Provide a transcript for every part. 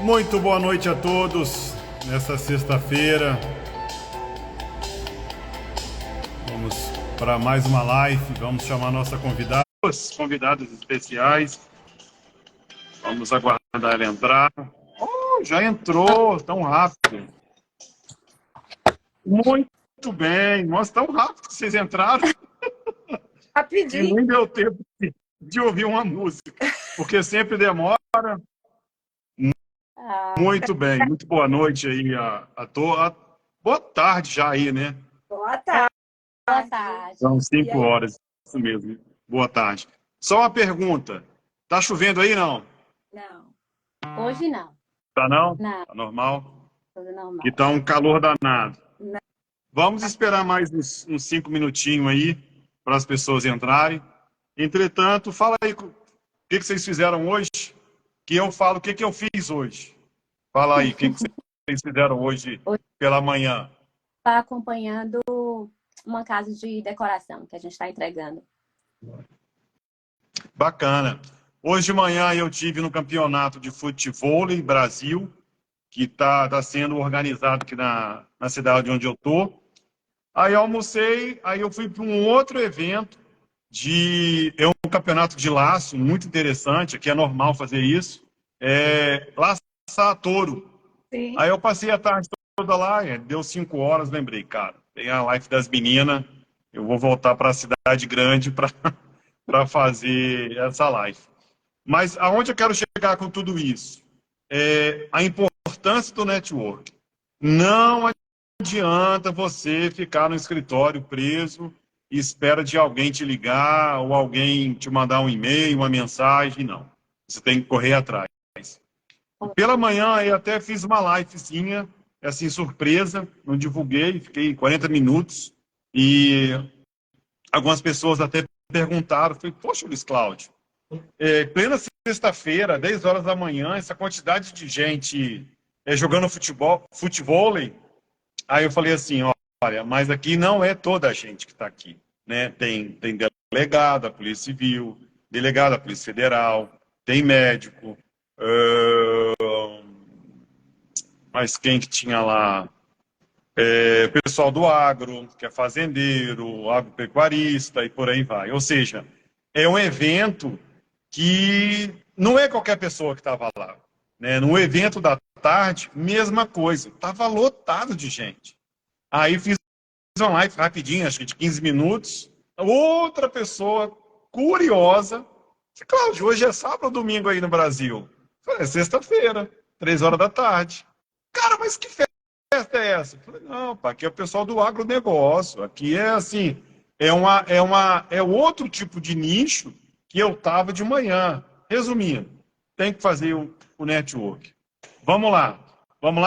Muito boa noite a todos nesta sexta-feira. Vamos para mais uma live. Vamos chamar nossa convidada, convidadas especiais. Vamos aguardar ela entrar. Oh, já entrou, tão rápido. Muito bem, nossa, tão rápido que vocês entraram. Rapidinho. E nem deu tempo de ouvir uma música, porque sempre demora. Muito bem, muito boa noite aí a todos. Boa tarde já aí, né? Boa tarde. Boa tarde. São 5 horas, isso mesmo. Boa tarde. Só uma pergunta. Tá chovendo aí, não? Não. Hoje não. Tá não? Não. Tá normal? Tudo normal. Que tá um calor danado. Não. Vamos esperar mais uns 5 minutinhos aí para as pessoas entrarem. Entretanto, fala aí o que vocês fizeram hoje, que eu falo o que eu fiz hoje. Fala aí, o que vocês fizeram hoje pela manhã? Está acompanhando uma casa de decoração que a gente está entregando. Bacana. Hoje de manhã eu tive no campeonato de futebol em Brasil, que está sendo organizado aqui na cidade onde eu estou. Aí eu almocei, aí eu fui para um outro evento, é um campeonato de laço, muito interessante, aqui é normal fazer isso, laçar touro. Sim. Aí eu passei a tarde toda lá, deu 5 horas, lembrei, cara, tem a live das meninas, eu vou voltar para a cidade grande para fazer essa live. Mas aonde eu quero chegar com tudo isso? A importância do network. Não adianta você ficar no escritório preso e espera de alguém te ligar ou alguém te mandar um e-mail, uma mensagem, não. Você tem que correr atrás. Pela manhã eu até fiz uma livezinha, assim, surpresa, não divulguei, fiquei 40 minutos e algumas pessoas até perguntaram, falei, poxa, Luiz Cláudio, plena sexta-feira, 10 horas da manhã, essa quantidade de gente jogando futevôlei. Aí eu falei assim, olha, mas aqui não é toda a gente que está aqui, né? Tem delegado da Polícia Civil, delegado da Polícia Federal, tem médico, mas quem que tinha lá? Pessoal do agro, que é fazendeiro, agropecuarista e por aí vai. Ou seja, é um evento que não é qualquer pessoa que estava lá. Né? No evento da tarde, mesma coisa. Estava lotado de gente. Aí fiz uma live rapidinho, acho que de 15 minutos. Outra pessoa curiosa. Cláudio, hoje é sábado ou domingo aí no Brasil? Falei, é sexta-feira, 3 horas da tarde. Cara, mas que festa é essa? Falei, não, pá, aqui é o pessoal do agronegócio. Aqui é assim, é outro tipo de nicho que eu estava de manhã. Resumindo, tem que fazer o network. Vamos lá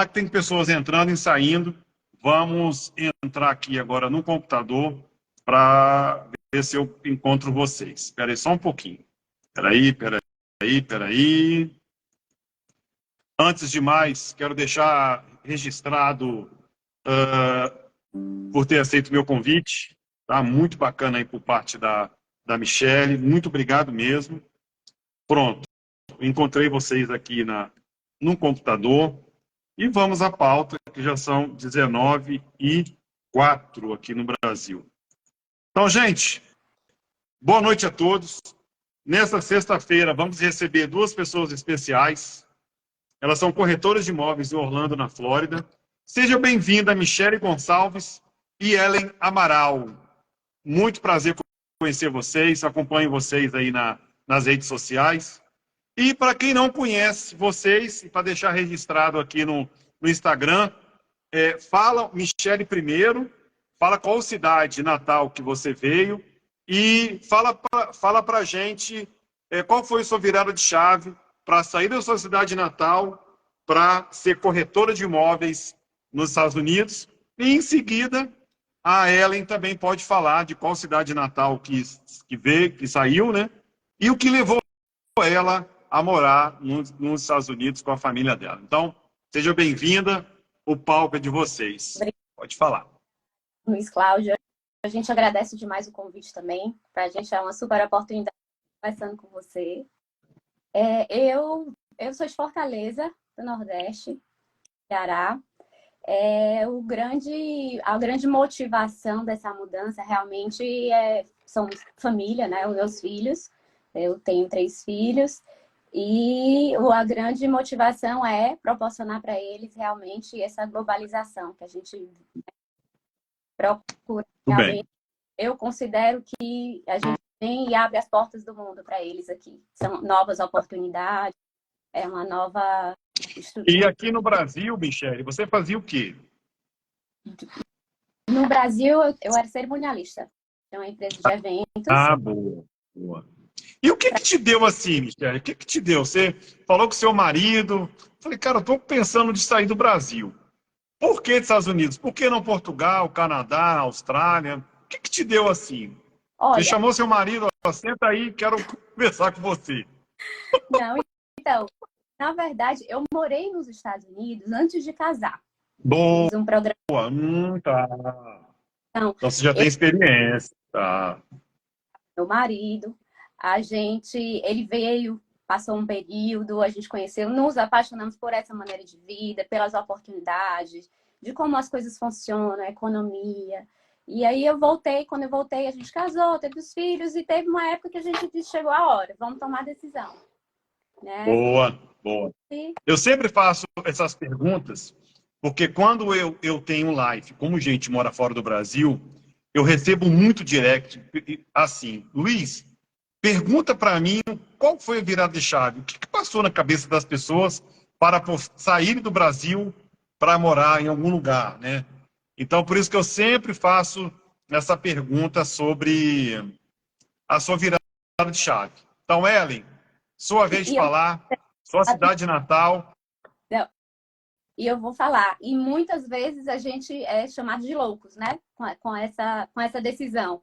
que tem pessoas entrando e saindo. Vamos entrar aqui agora no computador para ver se eu encontro vocês. Espera aí só um pouquinho. Espera aí. Antes de mais, quero deixar registrado por ter aceito meu convite. Tá? Muito bacana aí por parte da Michele. Muito obrigado mesmo. Pronto. Encontrei vocês aqui no computador. E vamos à pauta, que já são 19h04 aqui no Brasil. Então, gente, boa noite a todos. Nesta sexta-feira, vamos receber 2 pessoas especiais. Elas são corretoras de imóveis em Orlando, na Flórida. Seja bem-vinda, Michele Gonçalves e Ellen Amaral. Muito prazer conhecer vocês, acompanho vocês aí nas redes sociais. E para quem não conhece vocês, e para deixar registrado aqui no Instagram, fala, Michele, primeiro, fala qual cidade natal que você veio e fala para a gente qual foi a sua virada de chave para sair da sua cidade natal para ser corretora de imóveis nos Estados Unidos. E, em seguida, a Ellen também pode falar de qual cidade natal que veio, que saiu, né? E o que levou ela a morar nos Estados Unidos com a família dela. Então, seja bem-vinda, o palco é de vocês. Pode falar. Luiz Cláudio, a gente agradece demais o convite também. Para a gente é uma super oportunidade conversando com você. Eu sou de Fortaleza, para o Nordeste, Ceará. A grande motivação dessa mudança realmente são família, né? Os meus filhos. Eu tenho 3 filhos. E a grande motivação é proporcionar para eles realmente essa globalização que a gente procura Tudo bem. realmente. Eu considero que a gente vem e abre as portas do mundo para eles aqui. São novas oportunidades, é uma nova E estrutura. aqui no Brasil, Michele, você fazia o quê? No Brasil, eu era cerimonialista. É uma empresa de eventos. Ah, boa, boa. E o que que te deu assim, Michele? O que que te deu? Você falou com seu marido. Falei, cara, eu tô pensando de sair do Brasil. Por que dos Estados Unidos? Por que não Portugal, Canadá, Austrália? O que que te deu assim? Você Olha, chamou seu marido, ó, senta aí, quero conversar com você. não, então, na verdade, eu morei nos Estados Unidos antes de casar. Boa, Fiz um programa. tá. Então, Então você já tem experiência, tá? meu marido, ele veio, passou um período, a gente conheceu, nos apaixonamos por essa maneira de vida, pelas oportunidades, de como as coisas funcionam, a economia. E aí quando eu voltei, a gente casou, teve os filhos e teve uma época que a gente disse, chegou a hora, vamos tomar decisão, né? Boa, boa. E, Eu sempre faço essas perguntas, porque quando eu tenho live, como gente mora fora do Brasil, eu recebo muito direct, assim, Luiz, pergunta para mim qual foi a virada de chave, o que que passou na cabeça das pessoas para sair do Brasil para morar em algum lugar, né? Então, por isso que eu sempre faço essa pergunta sobre a sua virada de chave. Então, Ellen, sua vez de e eu, falar, sua cidade natal. e eu vou falar, e muitas vezes a gente é chamado de loucos, né? Com essa decisão.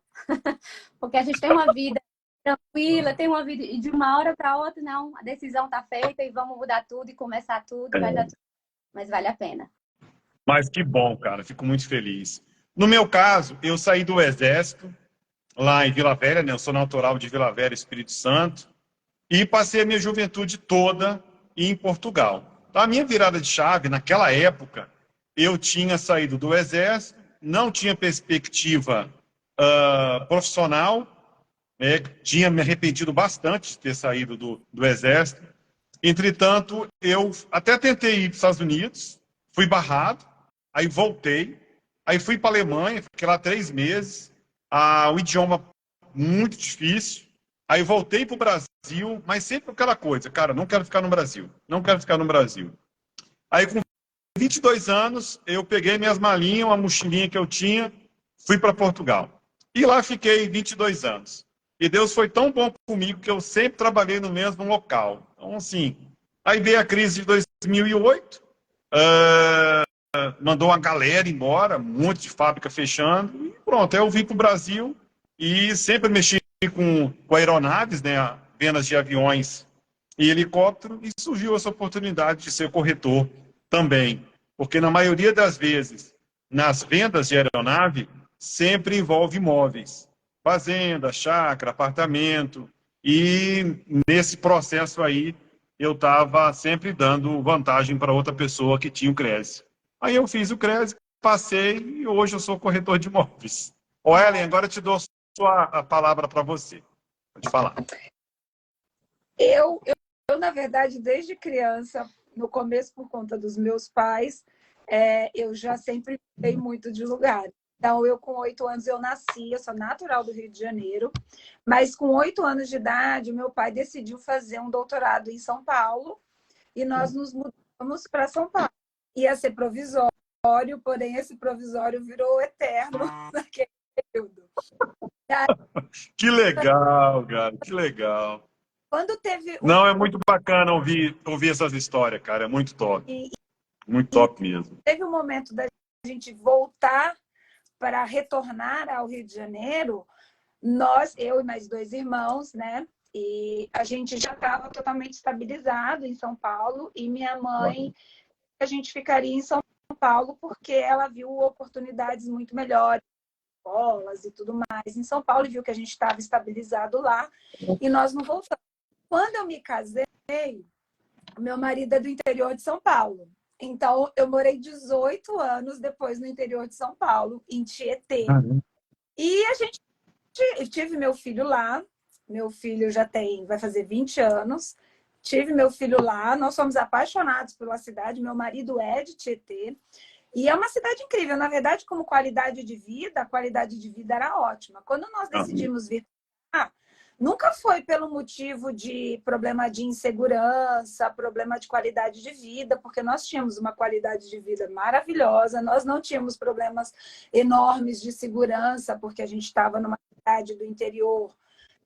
Porque a gente tem uma vida tranquila, tem uma vida, e de uma hora para outra, não, a decisão está feita e vamos mudar tudo e começar tudo, e vai dar tudo. Mas vale a pena. Mas que bom, cara, fico muito feliz. No meu caso, eu saí do Exército, lá em Vila Velha, né? Eu sou natural de Vila Velha, Espírito Santo, e passei a minha juventude toda em Portugal. Então, a minha virada de chave, naquela época, eu tinha saído do Exército, não tinha perspectiva profissional, né? Tinha me arrependido bastante de ter saído do Exército. Entretanto, eu até tentei ir para os Estados Unidos, fui barrado, aí voltei, aí fui para a Alemanha, fiquei lá 3 meses, o idioma muito difícil, aí voltei para o Brasil, mas sempre aquela coisa, cara, não quero ficar no Brasil, não quero ficar no Brasil. Aí com 22 anos, eu peguei minhas malinhas, uma mochilinha que eu tinha, fui para Portugal. E lá fiquei 22 anos. E Deus foi tão bom comigo que eu sempre trabalhei no mesmo local. Então, assim, aí veio a crise de 2008, mandou uma galera embora, um monte de fábrica fechando, e pronto, aí eu vim para o Brasil e sempre mexi com aeronaves, né, vendas de aviões e helicóptero, e surgiu essa oportunidade de ser corretor também. Porque na maioria das vezes, nas vendas de aeronave, sempre envolve imóveis. Fazenda, chácara, apartamento. E nesse processo aí, eu estava sempre dando vantagem para outra pessoa que tinha o crédito. Aí eu fiz o crédito, passei e hoje eu sou corretor de imóveis. Ô, Ellen, agora eu te dou a palavra para você. Pode falar. Na verdade, desde criança, no começo, por conta dos meus pais, eu já sempre mudei muito de lugar. Então, eu com 8 anos eu nasci, eu sou natural do Rio de Janeiro, mas com 8 anos de idade, meu pai decidiu fazer um doutorado em São Paulo e nós nos mudamos para São Paulo. Ia ser provisório, porém esse provisório virou eterno naquele período. Que legal, cara, que legal. Quando teve Não, é muito bacana ouvir essas histórias, cara, é muito top. Muito top mesmo. teve um momento da gente voltar para retornar ao Rio de Janeiro, eu e mais 2 irmãos, né? E a gente já estava totalmente estabilizado em São Paulo e minha mãe, a gente ficaria em São Paulo porque ela viu oportunidades muito melhores, escolas e tudo mais em São Paulo, e viu que a gente estava estabilizado lá e nós não voltamos. Quando eu me casei, Meu marido é do interior de São Paulo. Então, eu morei 18 anos depois no interior de São Paulo, em Tietê. E eu tive meu filho lá. Meu filho vai fazer 20 anos. Tive meu filho lá. Nós somos apaixonados pela cidade. Meu marido é de Tietê. E é uma cidade incrível. Na verdade, como qualidade de vida, a qualidade de vida era ótima. Quando nós decidimos vir cá, nunca foi pelo motivo de problema de insegurança, problema de qualidade de vida, porque nós tínhamos uma qualidade de vida maravilhosa, nós não tínhamos problemas enormes de segurança, porque a gente estava numa cidade do interior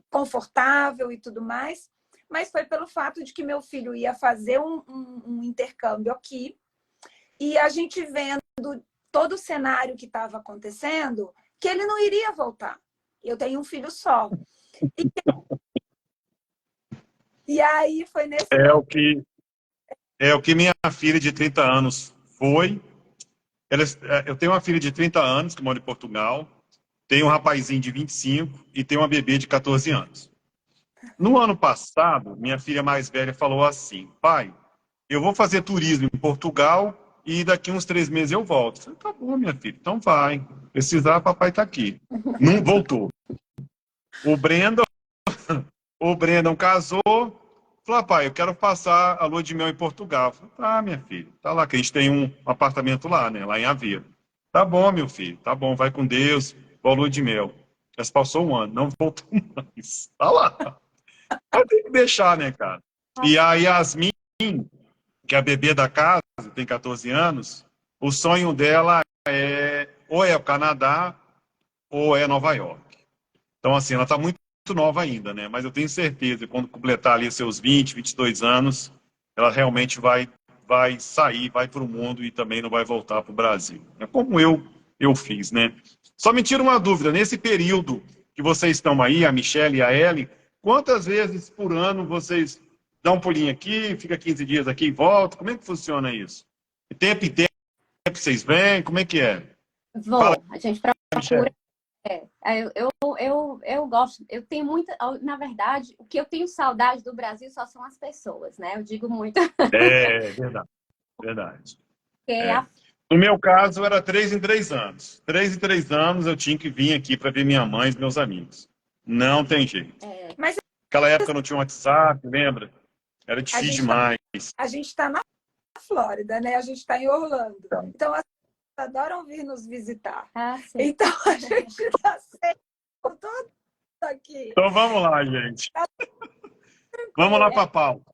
confortável e tudo mais, mas foi pelo fato de que meu filho ia fazer um intercâmbio aqui, e a gente vendo todo o cenário que estava acontecendo, que ele não iria voltar. Eu tenho um filho só. E aí foi nesse momento. É o que minha filha de 30 anos foi. Eu tenho uma filha de 30 anos que mora em Portugal, tenho um rapazinho de 25 e tenho uma bebê de 14 anos. No ano passado, minha filha mais velha falou assim: pai, eu vou fazer turismo em Portugal e daqui uns 3 meses eu volto. Eu falei, tá bom, minha filha, então vai. Precisar, papai tá aqui. Não voltou. O Brandon, o Brandon casou, falou, pai, eu quero passar a lua de mel em Portugal. Eu falei, tá, minha filha, tá lá, que a gente tem um apartamento lá, né, lá em Aveiro. Tá bom, meu filho, tá bom, vai com Deus, boa lua de mel. Já se passou um ano, não voltou mais. Tá lá. Mas tem que deixar, né, cara? E a Yasmin, que é a bebê da casa, tem 14 anos, o sonho dela ou é o Canadá ou é Nova York. Então, assim, ela está muito nova ainda, né? Mas eu tenho certeza que quando completar ali seus 20, 22 anos, ela realmente vai sair, vai para o mundo e também não vai voltar para o Brasil. É como eu fiz, né? Só me tira uma dúvida, nesse período que vocês estão aí, a Michelle e a Ellen, quantas vezes por ano vocês dão um pulinho aqui, fica 15 dias aqui e volta? Como é que funciona isso? De tempo em tempo vocês vêm? Como é que é? Fala, A gente procura. Michelle. Eu gosto, eu tenho muita. Na verdade, o que eu tenho saudade do Brasil só são as pessoas, né? Eu digo muito. É, verdade, verdade. Porque É. No meu caso, era 3 em 3 anos. 3 em 3 anos eu tinha que vir aqui para ver minha mãe e meus amigos. Não tem jeito. Mas Naquela época não tinha WhatsApp, lembra? Era a difícil gente demais. está na Flórida, né? A gente está em Orlando. Então, as pessoas adoram vir nos visitar. sim. Então, a gente está sempre com tudo aqui. Então vamos lá, gente. Vamos lá para a pauta.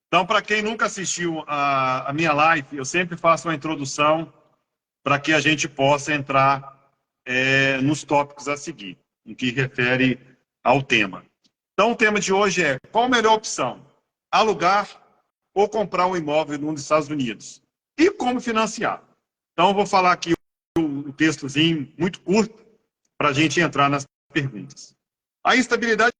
Então, para quem nunca assistiu a minha live, eu sempre faço uma introdução para que a gente possa entrar nos tópicos a seguir, no que refere ao tema. Então, o tema de hoje é: qual a melhor opção? Alugar ou comprar um imóvel nos Estados Unidos? E como financiar? Então, eu vou falar aqui um textozinho muito curto para a gente entrar nas perguntas. A instabilidade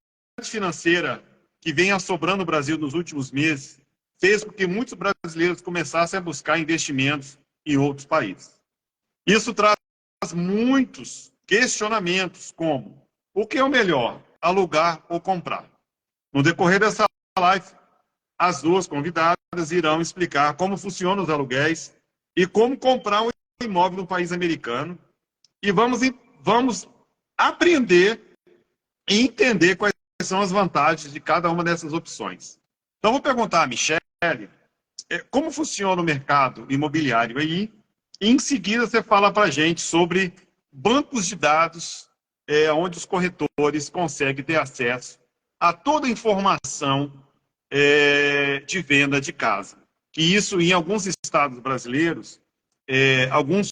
financeira que vem assobrando o Brasil nos últimos meses fez com que muitos brasileiros começassem a buscar investimentos em outros países. Isso traz muitos questionamentos, como: o que é o melhor, alugar ou comprar? No decorrer dessa live, as duas convidadas irão explicar como funcionam os aluguéis e como comprar um imóvel no país americano. E vamos aprender e entender quais são as vantagens de cada uma dessas opções. Então, vou perguntar à Michelle como funciona o mercado imobiliário aí, e em seguida você fala para a gente sobre bancos de dados, onde os corretores conseguem ter acesso a toda a informação de venda de casa. E isso, em alguns estados brasileiros, alguns,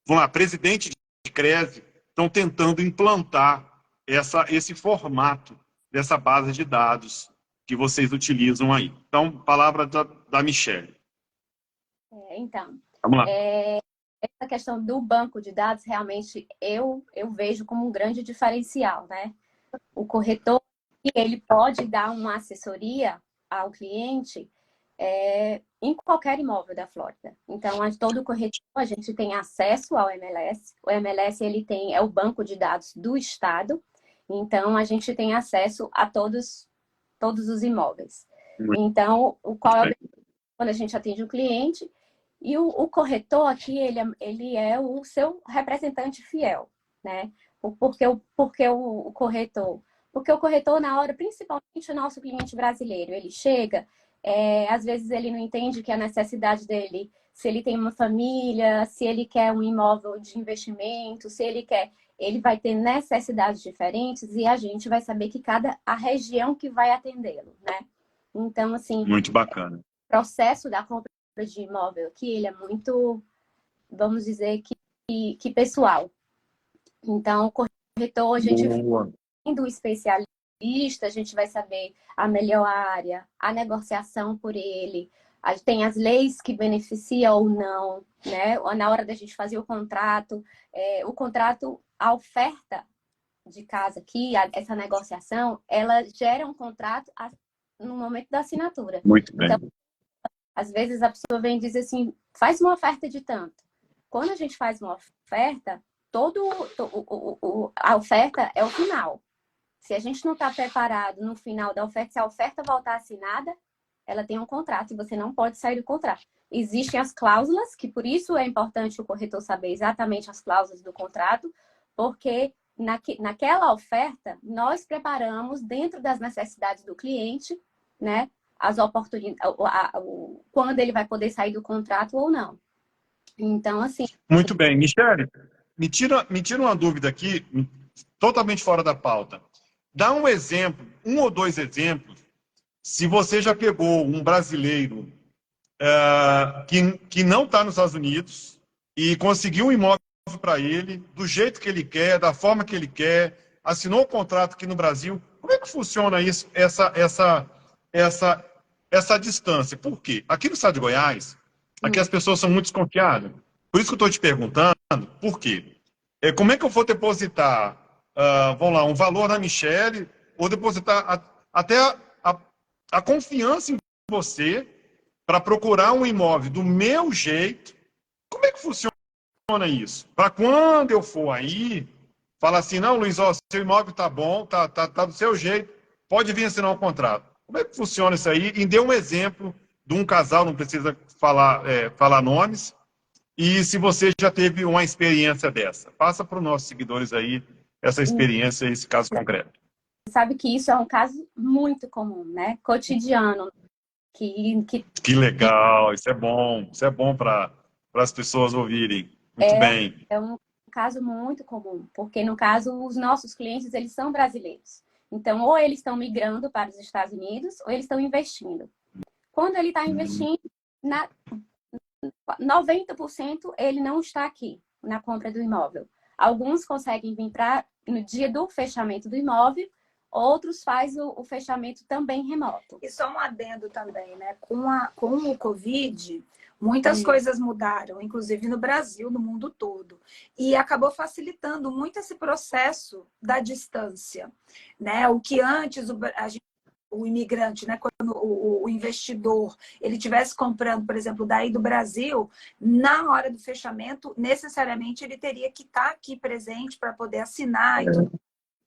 vamos lá, presidentes de CRESE estão tentando implantar esse formato dessa base de dados que vocês utilizam aí. Então, palavra da Michelle. Então, vamos lá. Essa questão do banco de dados, realmente, eu vejo como um grande diferencial, né? O corretor, ele pode dar uma assessoria ao cliente em qualquer imóvel da Flórida. Então, todo corretor, a gente tem acesso ao MLS. O MLS, ele é o banco de dados do estado. Então, a gente tem acesso a todos os imóveis. Muito Então, qual é o bem. quando a gente atende um cliente? E o corretor aqui, ele é o seu representante fiel, né? Porque o corretor? Porque o corretor, na hora, principalmente o nosso cliente brasileiro, ele chega, às vezes ele não entende que a necessidade dele, se ele tem uma família, se ele quer um imóvel de investimento, se ele quer, ele vai ter necessidades diferentes e a gente vai saber que a região que vai atendê-lo, né? Então, assim, Muito bacana. processo da compra de imóvel aqui, ele é muito, vamos dizer, que pessoal. Então, o corretor, a gente Boa. do especialista, a gente vai saber a melhor área, a negociação por ele, tem as leis que beneficiam ou não, né? Na hora da gente fazer o contrato, a oferta de casa aqui, essa negociação, ela gera um contrato no momento da assinatura. Muito Então, bem. às vezes a pessoa vem e diz assim, faz uma oferta de tanto. Quando a gente faz uma oferta, a oferta é o final. Se a gente não está preparado no final da oferta, se a oferta voltar assinada, ela tem um contrato e você não pode sair do contrato. Existem as cláusulas, que por isso é importante o corretor saber exatamente as cláusulas do contrato, porque naquela oferta nós preparamos dentro das necessidades do cliente, né, as oportunidades, quando ele vai poder sair do contrato ou não. Então, assim. Muito bem. Michele, me tira uma dúvida aqui, totalmente fora da pauta. Dá um exemplo, um ou dois exemplos, se você já pegou um brasileiro que não está nos Estados Unidos e conseguiu um imóvel para ele, do jeito que ele quer, da forma que ele quer, assinou o contrato aqui no Brasil. Como é que funciona isso, essa distância? Por quê? Aqui no estado de Goiás, aqui as pessoas são muito desconfiadas. Por isso que eu estou te perguntando, por quê? Como é que eu vou depositar, vamos lá, um valor na Michele, ou depositar até a confiança em você para procurar um imóvel do meu jeito? Como é que funciona isso? Para quando eu for aí, falar assim, não, Luiz, ó, seu imóvel tá bom, tá do seu jeito, pode vir assinar um contrato. Como é que funciona isso aí? E dê um exemplo de um casal, não precisa falar nomes, e se você já teve uma experiência dessa. Passa para os nossos seguidores aí essa experiência, esse caso concreto. Sabe que isso é um caso muito comum, né? Cotidiano. Que legal, isso é bom para as pessoas ouvirem. Muito bem. É um caso muito comum, porque no caso os nossos clientes, eles são brasileiros. Então, ou eles estão migrando para os Estados Unidos, ou eles estão investindo. Quando ele está investindo, 90% ele não está aqui na compra do imóvel. Alguns conseguem vir no dia do fechamento do imóvel, outros fazem o fechamento também remoto. E só um adendo também, né? Com o Covid, muitas coisas mudaram, inclusive no Brasil, no mundo todo. E acabou facilitando muito esse processo da distância, né? O que antes o imigrante, né, quando o investidor ele estivesse comprando, por exemplo, daí do Brasil, na hora do fechamento, necessariamente ele teria que estar aqui presente para poder assinar e tudo.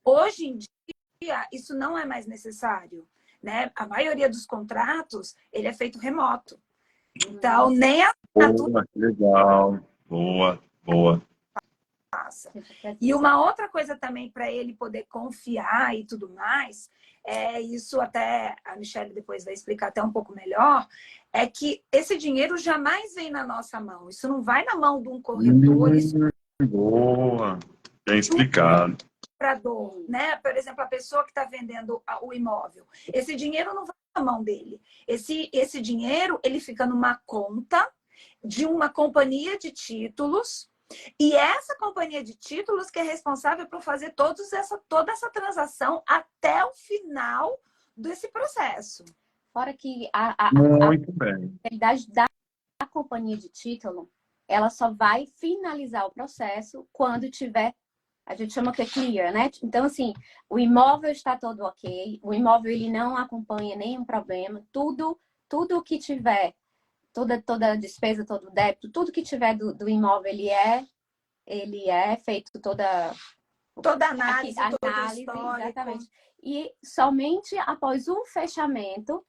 Hoje em dia, isso não é mais necessário, né? A maioria dos contratos, ele é feito remoto. Então, nem a Boa, legal. Boa. passa. E uma outra coisa também para ele poder confiar e tudo mais, isso até a Michele depois vai explicar até um pouco melhor, é que esse dinheiro jamais vem na nossa mão. Isso não vai na mão de um corretor. Boa. Bem explicado. Comprador, né? Por exemplo, a pessoa que está vendendo o imóvel. Esse dinheiro não vai na mão dele. Esse dinheiro, ele fica numa conta de uma companhia de títulos. E essa companhia de títulos que é responsável por fazer toda essa transação até o final desse processo. Fora que Muito bem. realidade da companhia de título, ela só vai finalizar o processo quando tiver, a gente chama que é clear, né? Então, assim, o imóvel está todo ok, o imóvel ele não acompanha nenhum problema, tudo que tiver, toda a despesa, todo o débito, tudo que tiver do imóvel, ele é feito toda Análise, todo histórico. exatamente. E somente após o fechamento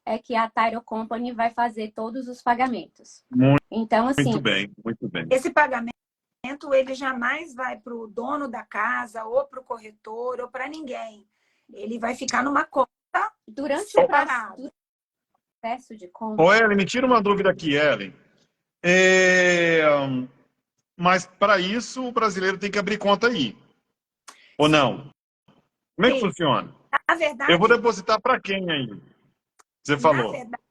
é que a Title Company vai fazer todos os pagamentos. Muito, Então, assim, muito bem, muito bem. Esse pagamento, ele jamais vai para o dono da casa, ou para o corretor, ou para ninguém. Ele vai ficar numa conta durante separada. o processo de compra... Ô, Ellen, me tira uma dúvida aqui, Ellen. Mas, para isso, o brasileiro tem que abrir conta aí. Ou não? Como é que Sim. funciona? Na verdade, Eu vou depositar para quem aí? Você falou. Na verdade,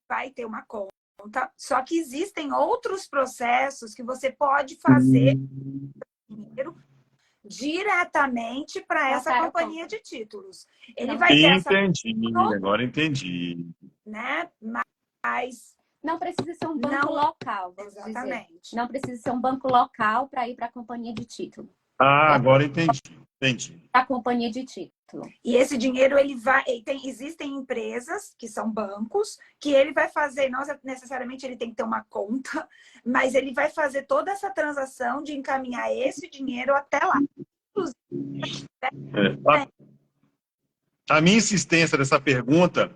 vai ter uma conta, só que existem outros processos que você pode fazer dinheiro diretamente para essa Title companhia Company. de títulos. Ele Não. vai ter essa, Entendi, agora entendi. né? Mas Não precisa ser um banco Não, local, vamos dizer. exatamente. Não precisa ser um banco local para ir para a companhia de título. Ah, agora entendi, entendi. A companhia de título. E esse dinheiro, existem empresas, que são bancos, que ele vai fazer, não necessariamente ele tem que ter uma conta, mas ele vai fazer toda essa transação de encaminhar esse dinheiro até lá. A minha insistência nessa pergunta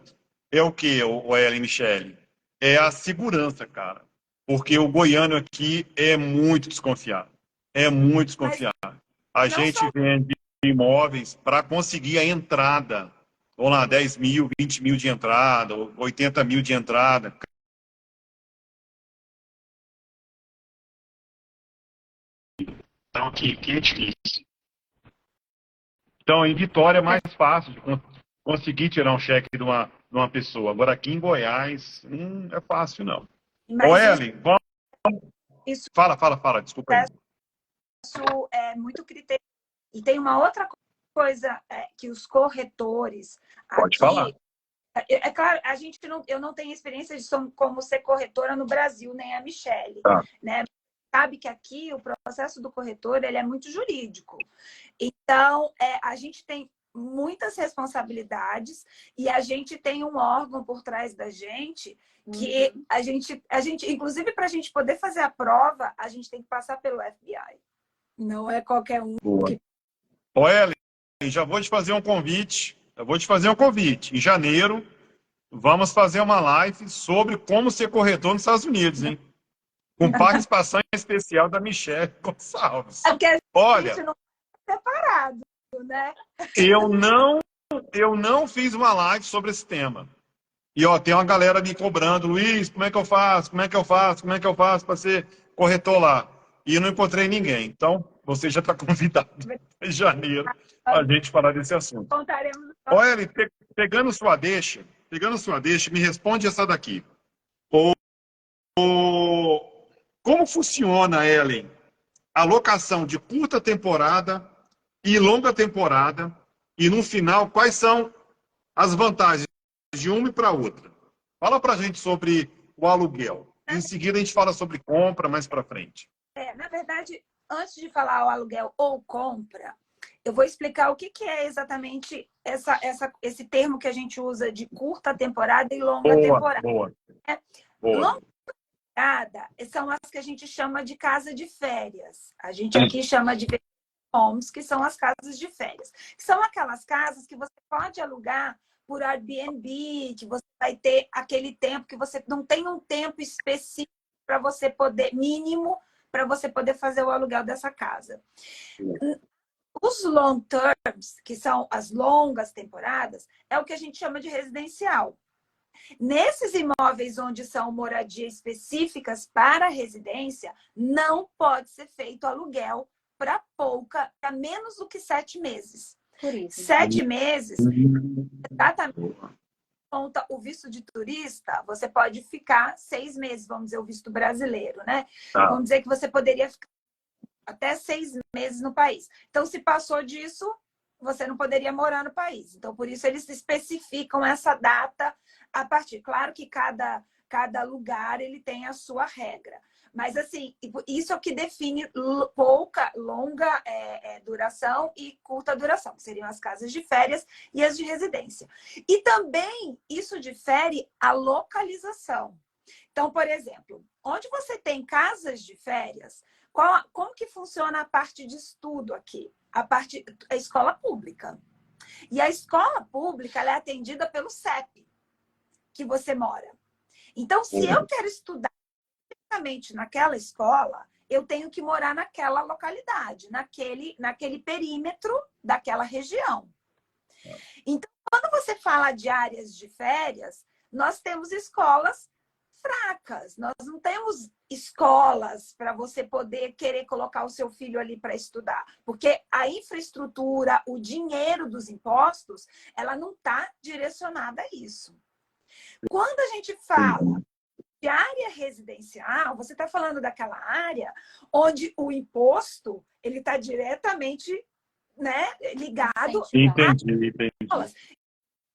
é o quê, o Ellen Michele? É a segurança, cara. Porque o goiano aqui é muito desconfiado. É muito desconfiado. A gente vende imóveis para conseguir a entrada. Vamos lá, 10 mil, 20 mil de entrada, 80 mil de entrada. Então, aqui é difícil. Então, em Vitória é mais fácil de conseguir tirar um cheque de uma pessoa. Agora, aqui em Goiás, não é fácil, não. Ô, Ellen, vamos... Isso Fala, desculpa aí. Isso é muito critério. E tem uma outra coisa que os corretores... Pode falar. É claro, eu não tenho experiência de como ser corretora no Brasil, nem a Michele. Tá. Né? Sabe que aqui o processo do corretor ele é muito jurídico. Então, a gente tem muitas responsabilidades e a gente tem um órgão por trás da gente que a gente, inclusive para a gente poder fazer a prova, a gente tem que passar pelo FBI. Não é qualquer um. Boa. Ô, Ellen, já vou te fazer um convite. Em janeiro, vamos fazer uma live sobre como ser corretor nos Estados Unidos, hein? Com participação especial da Michele Gonçalves. É porque a Olha, gente não está separado, né? Eu não fiz uma live sobre esse tema. E ó, tem uma galera me cobrando, Luiz, como é que eu faço para ser corretor lá? E eu não encontrei ninguém. Então, você já está convidado em janeiro para a gente falar desse assunto. Contaremos. Olha, pegando sua deixa, me responde essa daqui. Como funciona, Ellen, a locação de curta temporada e longa temporada? E no final, quais são as vantagens de uma e para outra? Fala para a gente sobre o aluguel. Em seguida, a gente fala sobre compra mais para frente. Na verdade, antes de falar o aluguel ou compra, eu vou explicar o que é exatamente esse termo que a gente usa de curta temporada e longa temporada. Boa. Longa temporada são as que a gente chama de casa de férias. A gente aqui chama de homes, que são as casas de férias. São aquelas casas que você pode alugar por Airbnb, que você vai ter aquele tempo que você não tem um tempo específico para você poder, mínimo, para você poder fazer o aluguel dessa casa. Os long terms, que são as longas temporadas, é o que a gente chama de residencial. Nesses imóveis onde são moradias específicas para residência, não pode ser feito aluguel para menos do que 7 meses. Por isso. 7 meses, exatamente, conta o visto de turista, você pode ficar 6 meses, vamos dizer, o visto brasileiro, né? Vamos dizer que você poderia ficar até 6 meses no país. Então, se passou disso, você não poderia morar no país. Então, por isso, eles especificam essa data a partir. Claro que cada lugar ele tem a sua regra. Mas, assim, isso é o que define longa duração e curta duração, que seriam as casas de férias e as de residência. E também isso difere a localização. Então, por exemplo, onde você tem casas de férias, como que funciona a parte de estudo aqui? A escola pública. E a escola pública ela é atendida pelo CEP, que você mora. Então, se eu quero estudar exatamente naquela escola, eu tenho que morar naquela localidade, naquele perímetro daquela região. Então, quando você fala de áreas de férias, nós temos escolas fracas. Nós não temos escolas para você poder querer colocar o seu filho ali para estudar. Porque a infraestrutura, o dinheiro dos impostos, ela não está direcionada a isso. Quando a gente fala de área residencial, você está falando daquela área onde o imposto ele está diretamente, né, ligado. Entendi.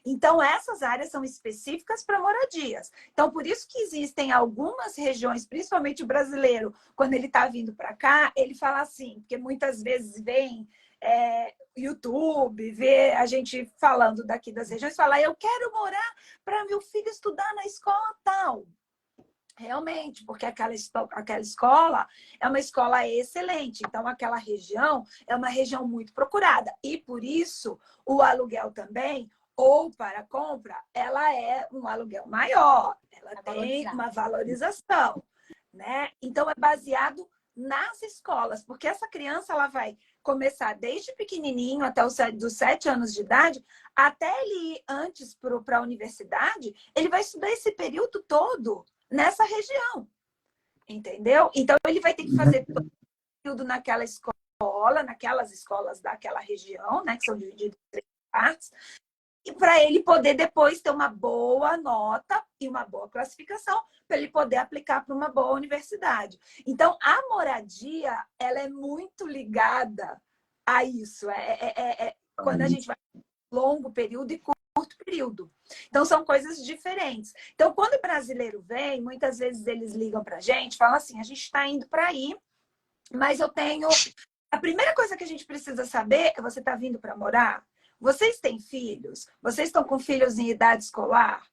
Então, essas áreas são específicas para moradias. Então, por isso que existem algumas regiões, principalmente o brasileiro, quando ele está vindo para cá, ele fala assim, porque muitas vezes vem YouTube, vê a gente falando daqui das regiões, fala, eu quero morar para meu filho estudar na escola tal. Realmente, porque aquela escola é uma escola excelente. Então, aquela região é uma região muito procurada. E, por isso, o aluguel também, ou para compra, ela é um aluguel maior. Ela tem uma valorização, né? Então, é baseado nas escolas. Porque essa criança ela vai começar desde pequenininho, até dos 7 anos de idade, até ele ir antes para a universidade, ele vai estudar esse período todo nessa região, entendeu? Então, ele vai ter que fazer todo o período naquela escola, naquelas escolas daquela região, né, que são divididas em 3 partes, e para ele poder depois ter uma boa nota e uma boa classificação, para ele poder aplicar para uma boa universidade. Então, a moradia, ela é muito ligada a isso. Quando a gente vai longo período e curto período. Então, são coisas diferentes. Então, quando o brasileiro vem, muitas vezes eles ligam para a gente, falam assim, a gente está indo para aí, mas eu tenho... A primeira coisa que a gente precisa saber é, você está vindo para morar? Vocês têm filhos? Vocês estão com filhos em idade escolar?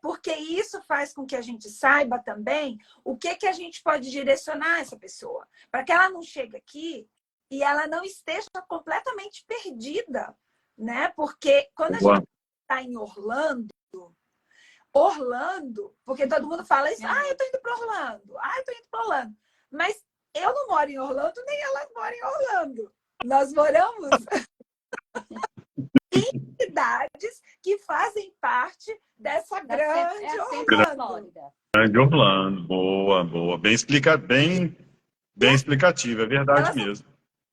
Porque isso faz com que a gente saiba também o que a gente pode direcionar essa pessoa, para que ela não chegue aqui e ela não esteja completamente perdida, né? Porque quando a gente está em Orlando, porque todo mundo fala isso, eu estou indo para Orlando, eu estou indo para Orlando. Mas eu não moro em Orlando, nem ela mora em Orlando. Nós moramos em cidades que fazem parte dessa grande Orlando. Grande Orlando, boa. Bem explicativo, é verdade Elas mesmo.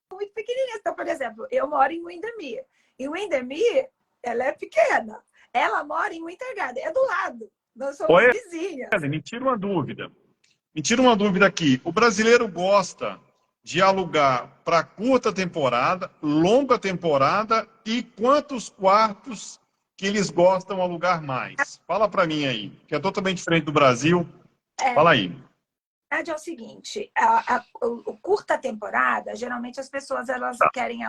São muito pequenininhas. Então, por exemplo, eu moro em Windermere. E Windermere, ela é pequena. Ela mora em Winter Garden, é do lado. Nós somos vizinhas. Me tira uma dúvida. Aqui. O brasileiro gosta de alugar para curta temporada, longa temporada e quantos quartos que eles gostam de alugar mais? Fala para mim aí, que é totalmente diferente do Brasil. Fala aí. A verdade é o seguinte, o curta temporada, geralmente as pessoas elas querem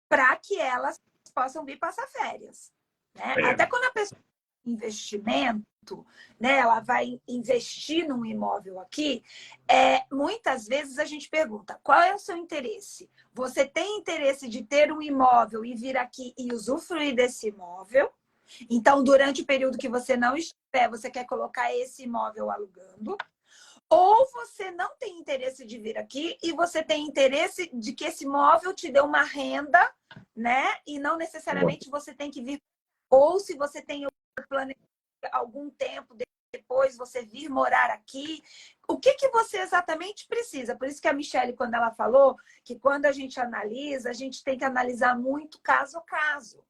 para que elas possam vir passar férias. Né? Até quando a pessoa tem investimento, né, ela vai investir num imóvel aqui, muitas vezes a gente pergunta, qual é o seu interesse? Você tem interesse de ter um imóvel e vir aqui e usufruir desse imóvel? Então, durante o período que você não estiver, você quer colocar esse imóvel alugando? Ou você não tem interesse de vir aqui e você tem interesse de que esse imóvel te dê uma renda, né? E não necessariamente você tem que vir. Ou se você tem o plano algum tempo depois você vir morar aqui. O que você exatamente precisa? Por isso que a Michelle, quando ela falou que quando a gente analisa, a gente tem que analisar muito caso a caso.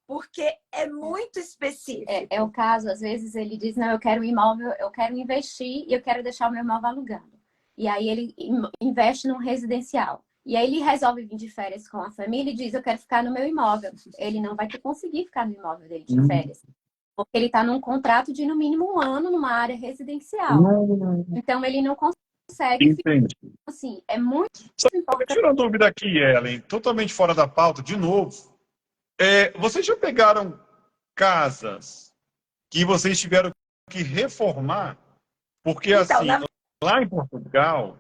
Porque é muito específico. É o caso, às vezes ele diz, não, eu quero um imóvel, eu quero investir e eu quero deixar o meu imóvel alugando. E aí ele investe num residencial. E aí ele resolve vir de férias com a família e diz, eu quero ficar no meu imóvel. Ele não vai conseguir ficar no imóvel dele de férias. Porque ele está num contrato de no mínimo 1 ano numa área residencial. Então ele não consegue ficar. Assim, é muito importante. Tira uma dúvida aqui, Ellen, totalmente fora da pauta, de novo. Vocês já pegaram casas que vocês tiveram que reformar? Porque, Então, assim, lá em Portugal,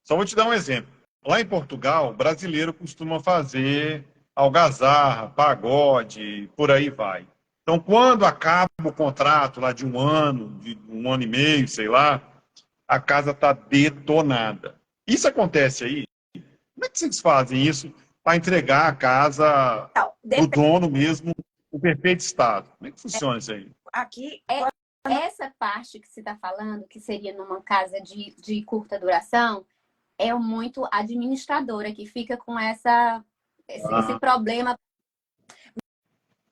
só vou te dar um exemplo. Lá em Portugal, o brasileiro costuma fazer algazarra, pagode, por aí vai. Então, quando acaba o contrato lá de um ano e meio, sei lá, a casa está detonada. Isso acontece aí? Como é que vocês fazem isso para entregar a casa Então, para o dono mesmo, o perfeito estado? Como é que funciona isso aí? aqui, Essa parte que você está falando, que seria numa casa de curta duração, é muito administradora que fica com esse problema,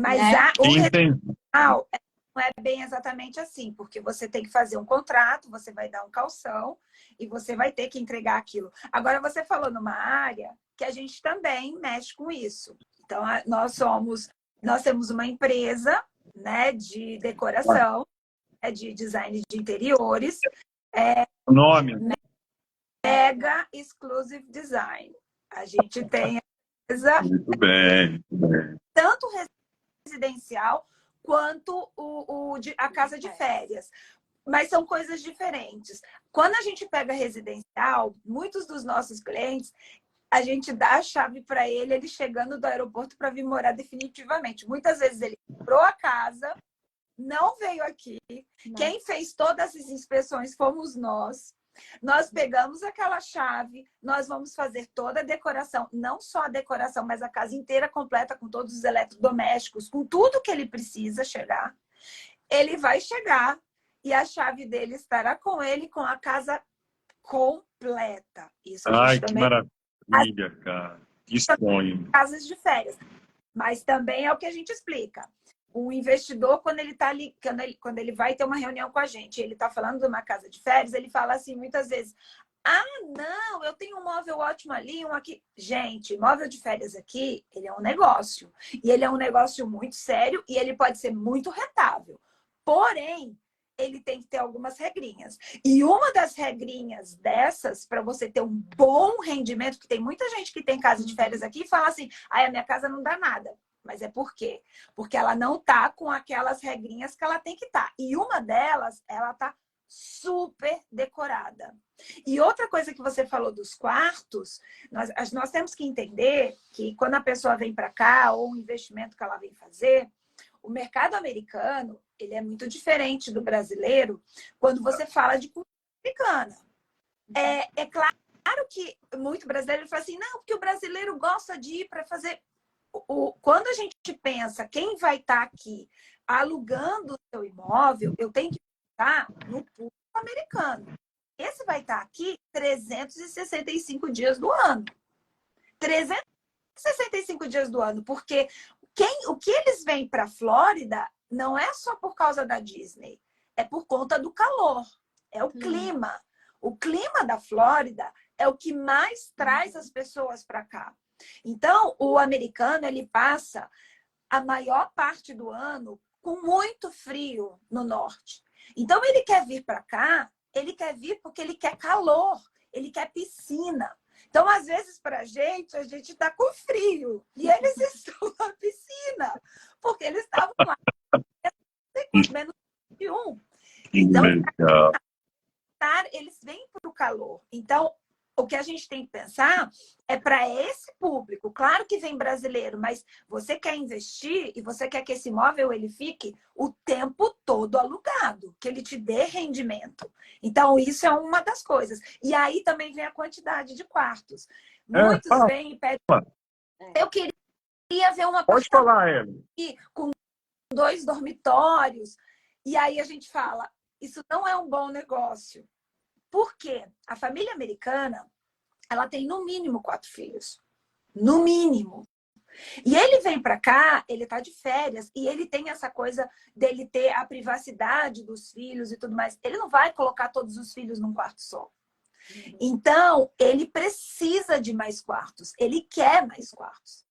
mas né? o Entendi. residual não é bem exatamente assim, porque você tem que fazer um contrato, você vai dar um calção e você vai ter que entregar aquilo. Agora, você falou numa área que a gente também mexe com isso. Então, nós temos uma empresa, né, de decoração, de design de interiores, O nome? Mega Exclusive Design. A gente tem a empresa Muito bem, muito bem. tanto residencial quanto a casa de férias. Mas são coisas diferentes. Quando a gente pega residencial, muitos dos nossos clientes, a gente dá a chave para ele chegando do aeroporto para vir morar definitivamente. Muitas vezes ele comprou a casa, não veio aqui. Não. Quem fez todas as inspeções fomos nós. Nós pegamos aquela chave, nós vamos fazer toda a decoração, não só a decoração, mas a casa inteira completa com todos os eletrodomésticos, com tudo que ele precisa chegar. Ele vai chegar e a chave dele estará com ele com a casa completa. Isso a gente Ai, também... que maravilha, cara. Que sonho. Casas de férias. Mas também é o que a gente explica. O investidor, quando ele está ali, quando ele vai ter uma reunião com a gente, ele está falando de uma casa de férias, ele fala assim muitas vezes: ah, não, eu tenho um móvel ótimo ali, um aqui. Gente, móvel de férias aqui, ele é um negócio. E ele é um negócio muito sério e ele pode ser muito rentável. Porém, ele tem que ter algumas regrinhas. E uma das regrinhas dessas, para você ter um bom rendimento, que tem muita gente que tem casa de férias aqui e fala assim: ah, a minha casa não dá nada. Mas é por quê? Porque ela não tá com aquelas regrinhas que ela tem que estar. E uma delas, ela tá super decorada. E outra coisa que você falou dos quartos, nós temos que entender que quando a pessoa vem para cá, ou o investimento que ela vem fazer, o mercado americano, ele é muito diferente do brasileiro quando você fala de cultura americana. É claro que muito brasileiro fala assim, não, porque o brasileiro gosta de ir para fazer... Quando a gente pensa quem vai estar aqui alugando o seu imóvel, eu tenho que pensar no público americano. Esse vai estar aqui 365 dias do ano. 365 dias do ano, porque o que eles vêm para a Flórida não é só por causa da Disney, é por conta do calor, é o clima. O clima da Flórida é o que mais traz as pessoas para cá. Então, o americano, ele passa a maior parte do ano com muito frio no norte. Então, ele quer vir para cá, ele quer vir porque ele quer calor, ele quer piscina. Então, às vezes, para a gente está com frio. E eles estão na piscina, porque eles estavam lá menos 21. Então, eles vêm para o calor. Então, o que a gente tem que pensar é para esse público. Claro que vem brasileiro, mas você quer investir e você quer que esse imóvel ele fique o tempo todo alugado, que ele te dê rendimento. Então, isso é uma das coisas. E aí também vem a quantidade de quartos. Muitos vêm e pedem... Eu queria ver uma... Pode falar, Ellen. Com 2 dormitórios. E aí a gente fala, isso não é um bom negócio. Por quê? A família americana, ela tem no mínimo 4 filhos. No mínimo. E ele vem para cá, ele tá de férias, e ele tem essa coisa dele ter a privacidade dos filhos e tudo mais. Ele não vai colocar todos os filhos num quarto só. Então, ele precisa de mais quartos. Ele quer mais quartos.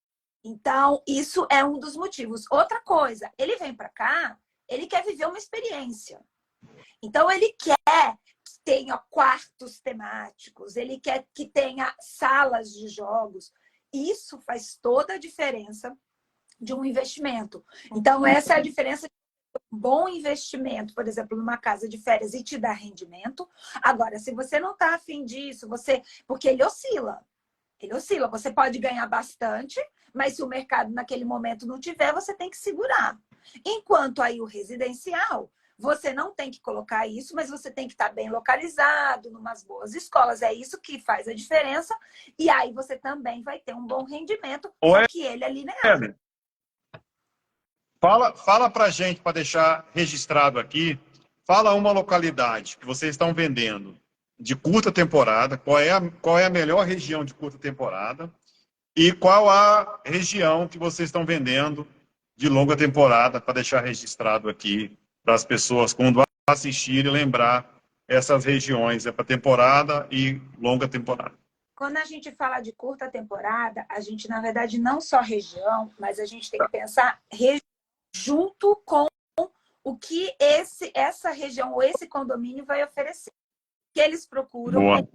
Então, isso é um dos motivos. Outra coisa, ele vem para cá, ele quer viver uma experiência. Então, ele quer que tenha quartos temáticos, ele quer que tenha salas de jogos. Isso faz toda a diferença de um investimento. Então, essa é a diferença de um bom investimento, por exemplo, numa casa de férias e te dar rendimento. Agora, se você não está afim disso, porque ele oscila. Ele oscila. Você pode ganhar bastante, mas se o mercado naquele momento não tiver, você tem que segurar. Enquanto aí o residencial, você não tem que colocar isso, mas você tem que estar bem localizado, numas boas escolas. É isso que faz a diferença. E aí você também vai ter um bom rendimento, Ô, só que ele é linear. Ellen, fala para gente, para deixar registrado aqui, fala uma localidade que vocês estão vendendo de curta temporada, qual é a melhor região de curta temporada e qual a região que vocês estão vendendo de longa temporada, para deixar registrado aqui para as pessoas, quando assistirem, lembrar essas regiões, é para temporada e longa temporada. Quando a gente fala de curta temporada, a gente, na verdade, não só região, mas a gente tem que pensar junto com o que essa região ou esse condomínio vai oferecer. Que eles procuram Boa. um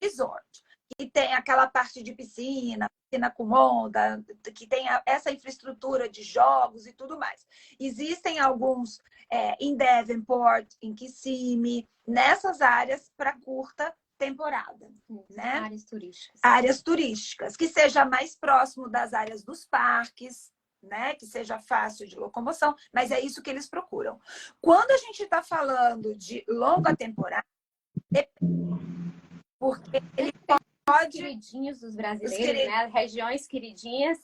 resort, que tem aquela parte de piscina com onda, que tem essa infraestrutura de jogos e tudo mais. Existem alguns em Devonport, em Kissimmee, nessas áreas para curta temporada, né? Áreas turísticas. Áreas turísticas, que seja mais próximo das áreas dos parques, né? Que seja fácil de locomoção, mas é isso que eles procuram. Quando a gente está falando de longa temporada, porque ele Os queridinhos dos brasileiros, né? Regiões queridinhas.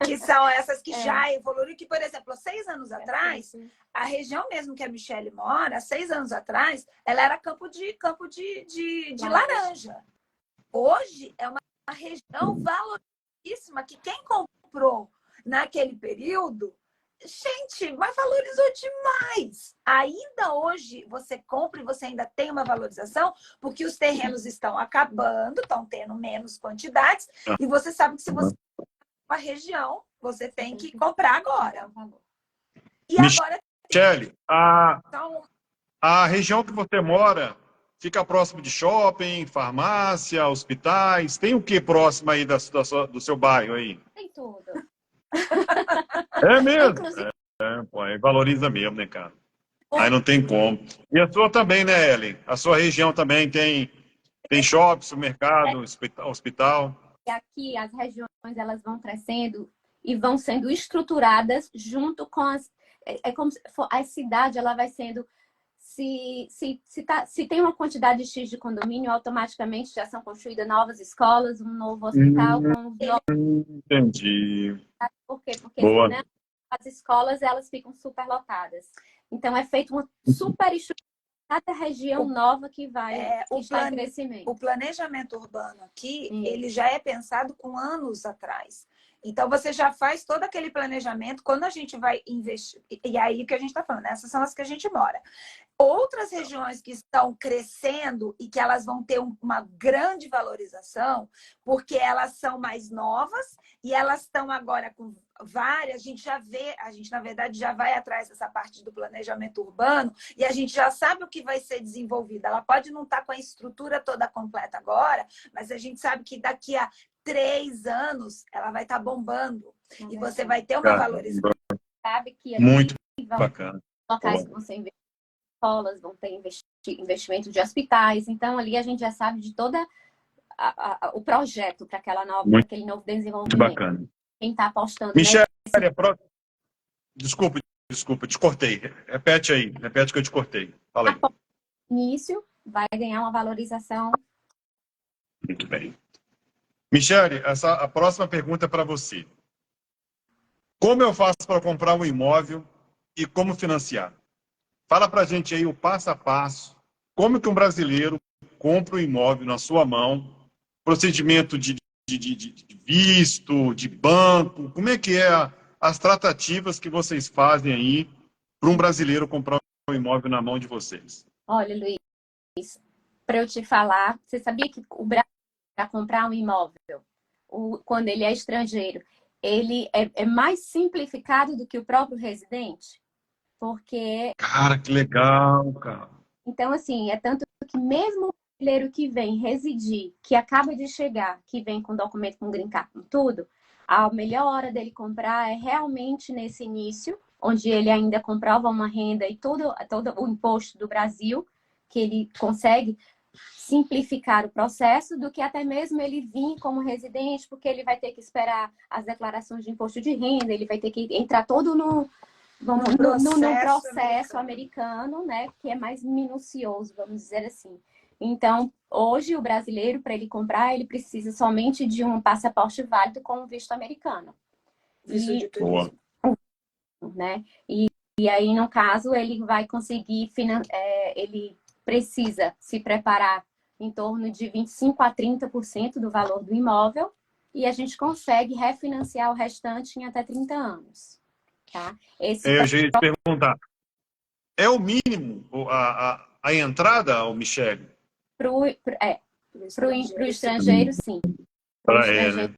Que são essas que já evoluíram, que, por exemplo, há 6 anos atrás, a região mesmo que a Michelle mora, há 6 anos atrás, ela era campo de laranja. Hoje é uma região valorizíssima, que quem comprou naquele período, gente, mas valorizou demais. Ainda hoje você compra e você ainda tem uma valorização, porque os terrenos estão acabando, estão tendo menos quantidades, e você sabe que se você uma região, você tem que comprar agora. E agora, Michelle, a região que você mora fica próximo de shopping, farmácia, hospitais. Tem o que próximo aí do seu bairro aí? Tem tudo. É mesmo? Inclusive... Pô, aí valoriza mesmo, né, cara? Aí não tem como. E a sua também, né, Ellen? A sua região também tem shopping, supermercado, hospital. E aqui as regiões elas vão crescendo e vão sendo estruturadas junto com as... É como se a cidade ela vai sendo... Se tem uma quantidade X de condomínio, automaticamente já são construídas novas escolas, um novo hospital. Entendi. Por quê? Porque Boa. senão as escolas elas ficam superlotadas. Então é feito uma super estrutura cada região nova que está em crescimento. O planejamento urbano aqui, ele já é pensado com anos atrás. Então, você já faz todo aquele planejamento quando a gente vai investir. E aí o que a gente está falando, essas são as que a gente mora. Outras regiões que estão crescendo e que elas vão ter uma grande valorização, porque elas são mais novas e elas estão agora com várias, a gente na verdade já vai atrás dessa parte do planejamento urbano e a gente já sabe o que vai ser desenvolvido. Ela pode não estar com a estrutura toda completa agora, mas a gente sabe que daqui a 3 anos ela vai estar bombando e você vai ter uma valorização. Sabe que muito bacana. Locais que vão ser escolas, vão ter investimento de hospitais. Então, ali a gente já sabe de todo o projeto para aquele novo desenvolvimento. Muito bacana. Quem está apostando... Michelle, desculpa, te cortei. Repete que eu te cortei. Fala aí. Início, vai ganhar uma valorização. Muito bem. Michelle, a próxima pergunta é para você. Como eu faço para comprar um imóvel e como financiar? Fala para a gente aí o passo a passo. Como que um brasileiro compra um imóvel na sua mão? Procedimento de visto, de banco. Como é que é as tratativas que vocês fazem aí para um brasileiro comprar um imóvel na mão de vocês? Olha, Luiz, para eu te falar, você sabia que o Brasil, para comprar um imóvel, quando ele é estrangeiro, ele é mais simplificado do que o próprio residente? Porque... Cara, que legal, cara. Então, assim, é tanto que mesmo o brasileiro que vem residir, que acaba de chegar, que vem com documento, com green card, com tudo, a melhor hora dele comprar é realmente nesse início, onde ele ainda comprova uma renda e todo o imposto do Brasil, que ele consegue simplificar o processo, do que até mesmo ele vir como residente, porque ele vai ter que esperar as declarações de imposto de renda, ele vai ter que entrar todo vamos No no processo processo americano, né, que é mais minucioso, vamos dizer assim. Então, hoje o brasileiro, para ele comprar, ele precisa somente de um passaporte válido com o visto americano. Visto de Boa. turismo. Né? E aí, no caso, ele vai conseguir, ele precisa se preparar em torno de 25% a 30% do valor do imóvel e a gente consegue refinanciar o restante em até 30 anos. Tá? Eu já ia te perguntar. É o mínimo a entrada, o Michele? Para o estrangeiro, sim. Para o Para estrangeiro, né?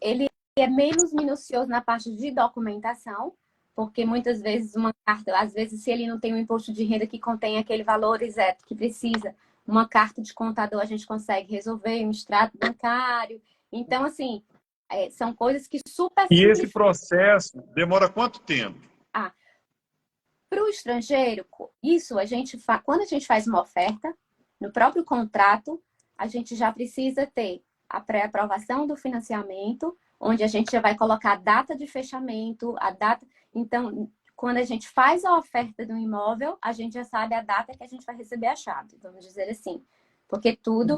ele é menos minucioso na parte de documentação, porque muitas vezes uma carta, às vezes se ele não tem um imposto de renda que contém aquele valor exato que precisa, uma carta de contador a gente consegue resolver, um extrato bancário. Então, assim, são coisas que super E esse simplificam. processo demora quanto tempo? Para o estrangeiro, isso quando a gente faz uma oferta, no próprio contrato, a gente já precisa ter a pré-aprovação do financiamento, onde a gente já vai colocar a data de fechamento, a data. Então, quando a gente faz a oferta do imóvel, a gente já sabe a data que a gente vai receber a chave, vamos dizer assim. Porque tudo.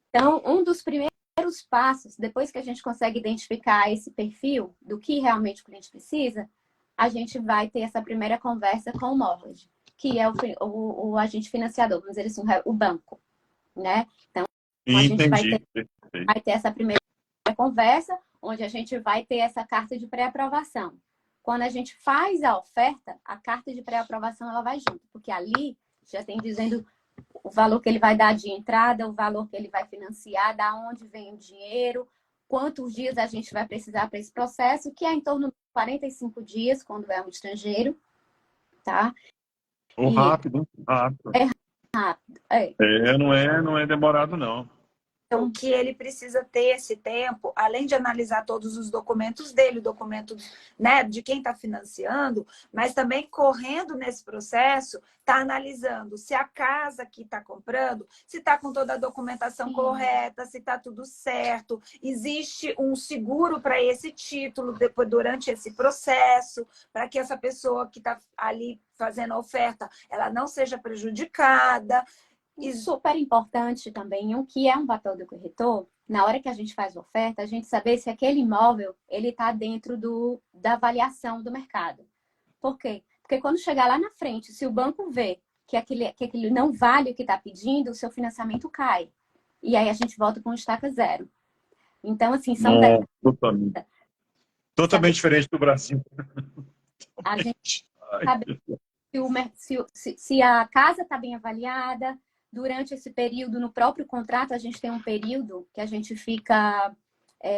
Então, um dos primeiros passos, depois que a gente consegue identificar esse perfil do que realmente o cliente precisa, a gente vai ter essa primeira conversa com o mortgage, que é o agente financiador, vamos dizer assim, o banco, né? Então, a gente vai ter essa primeira conversa, onde a gente vai ter essa carta de pré-aprovação. Quando a gente faz a oferta, a carta de pré-aprovação ela vai junto, porque ali já tem dizendo o valor que ele vai dar de entrada, o valor que ele vai financiar, da onde vem o dinheiro, quantos dias a gente vai precisar para esse processo, que é em torno de 45 dias, quando é um estrangeiro, tá? Rápido, rápido. É rápido. Não é demorado, não. Então, que ele precisa ter esse tempo, além de analisar todos os documentos dele, o documento, né, de quem está financiando, mas também correndo nesse processo, está analisando se a casa que está comprando, se está com toda a documentação correta, se está tudo certo, existe um seguro para esse título depois, durante esse processo, para que essa pessoa que está ali fazendo a oferta, ela não seja prejudicada. E super importante também, o que é um papel do corretor, na hora que a gente faz a oferta, a gente saber se aquele imóvel ele está dentro da avaliação do mercado. Por quê? Porque quando chegar lá na frente, se o banco vê que aquele não vale o que está pedindo, o seu financiamento cai. E aí a gente volta com estaca zero. Então, assim, são... Totalmente diferente do Brasil. A gente sabe se a casa está bem avaliada. Durante esse período, no próprio contrato, a gente tem um período que a gente fica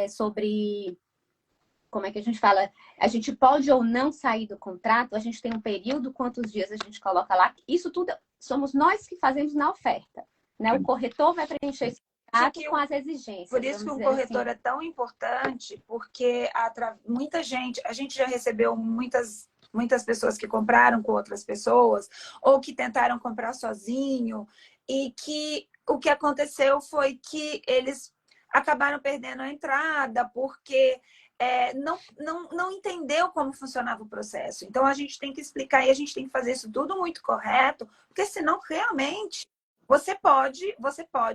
sobre... Como é que a gente fala? A gente pode ou não sair do contrato, a gente tem um período, quantos dias a gente coloca lá. Isso tudo somos nós que fazemos na oferta. Né? O corretor vai preencher esse contrato com as exigências. Por isso que um corretor é tão importante, porque muita gente, a gente já recebeu muitas pessoas que compraram com outras pessoas, ou que tentaram comprar sozinho, e que o que aconteceu foi que eles acabaram perdendo a entrada, porque não entendeu como funcionava o processo. Então, a gente tem que explicar e a gente tem que fazer isso tudo muito correto, porque senão, realmente, você pode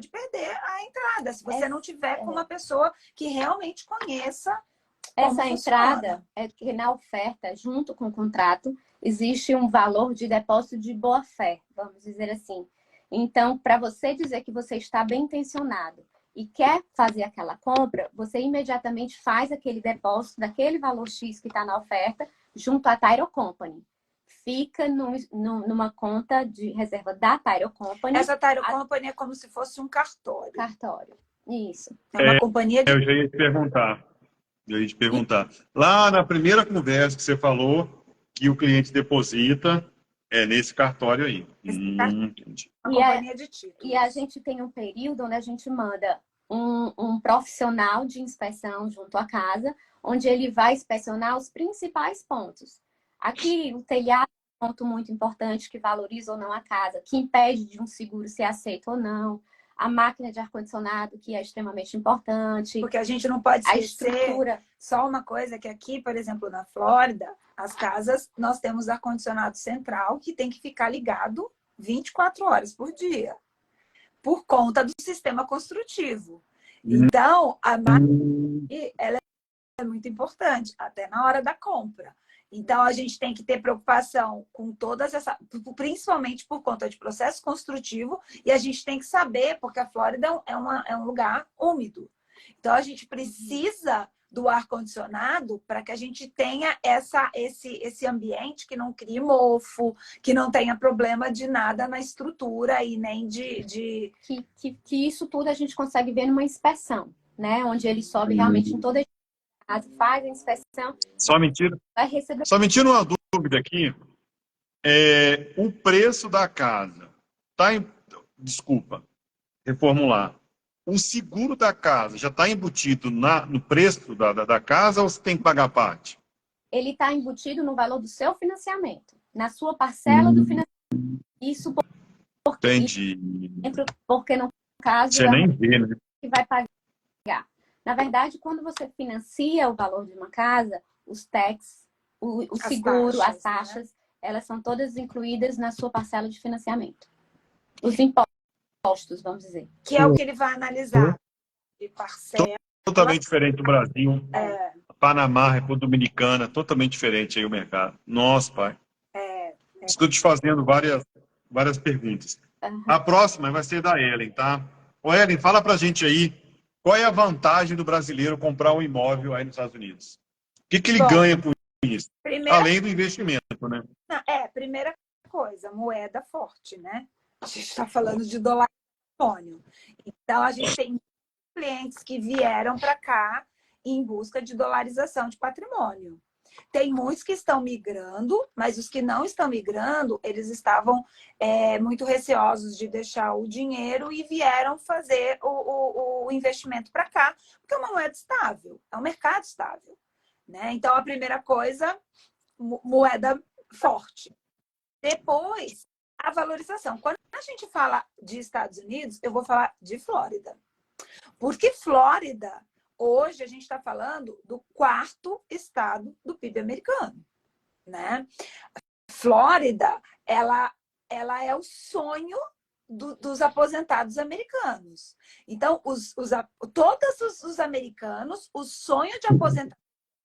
perder a entrada, se você não tiver com uma pessoa que realmente conheça essa entrada. É que na oferta, junto com o contrato, existe um valor de depósito de boa-fé, vamos dizer assim. Então, para você dizer que você está bem intencionado e quer fazer aquela compra, você imediatamente faz aquele depósito daquele valor X que está na oferta junto à Title Company. Fica numa conta de reserva da Title Company. Essa Title Company é como se fosse um cartório. Cartório, isso. É uma companhia de... Eu já ia te perguntar. Lá na primeira conversa que você falou que o cliente deposita nesse cartório aí. Entendi. Companhia de títulos. E a gente tem um período onde a gente manda um profissional de inspeção junto à casa, onde ele vai inspecionar os principais pontos. Aqui, o telhado é um ponto muito importante que valoriza ou não a casa, que impede de um seguro ser aceito ou não. a máquina de ar-condicionado, que é extremamente importante. Porque a gente não pode A esquecer estrutura. só uma coisa, que aqui, por exemplo, na Flórida, as casas, nós temos ar-condicionado central que tem que ficar ligado 24 horas por dia, por conta do sistema construtivo. Então, a máquina, ela é muito importante, até na hora da compra. Então, a gente tem que ter preocupação com todas essas, principalmente por conta de processo construtivo, e a gente tem que saber, porque a Flórida é um lugar úmido. Então, a gente precisa do ar-condicionado para que a gente tenha esse ambiente que não crie mofo, que não tenha problema de nada na estrutura e nem de... Que isso tudo a gente consegue ver numa inspeção, né? Onde ele sobe realmente em toda a casa, faz a inspeção, vai receber. Só me tira uma dúvida aqui. O preço da casa tá em... Desculpa, reformular. O seguro da casa já está embutido no preço da casa ou você tem que pagar a parte? Ele está embutido no valor do seu financiamento, na sua parcela do financiamento. Isso porque, Entendi. porque no caso Você nem vê, né? que vai pagar. Na verdade, quando você financia o valor de uma casa, os taxes, o seguro, as taxas, né? Elas são todas incluídas na sua parcela de financiamento. Os impostos, vamos dizer. Que é o que ele vai analisar. De parcela. Totalmente diferente do Brasil. Panamá, República Dominicana, totalmente diferente aí o mercado. Nossa, pai. Estou te fazendo várias perguntas. A próxima vai ser da Ellen, tá? Ô, Ellen, fala pra gente aí qual é a vantagem do brasileiro comprar um imóvel aí nos Estados Unidos. O que ele ganha com isso? Além do investimento, né? Primeira coisa, moeda forte, né? A gente está falando de dólar patrimônio. Então, a gente tem clientes que vieram para cá em busca de dolarização de patrimônio. Tem muitos que estão migrando, mas os que não estão migrando, eles estavam muito receosos de deixar o dinheiro e vieram fazer o investimento para cá, porque é uma moeda estável, é um mercado estável, né? Então, a primeira coisa, moeda forte. Depois, a valorização. Quando a gente fala de Estados Unidos, eu vou falar de Flórida. Porque Flórida, hoje a gente está falando do 4º estado do PIB americano, né? Flórida, ela é o sonho dos aposentados americanos. Então, todos os americanos, o sonho de aposentadoria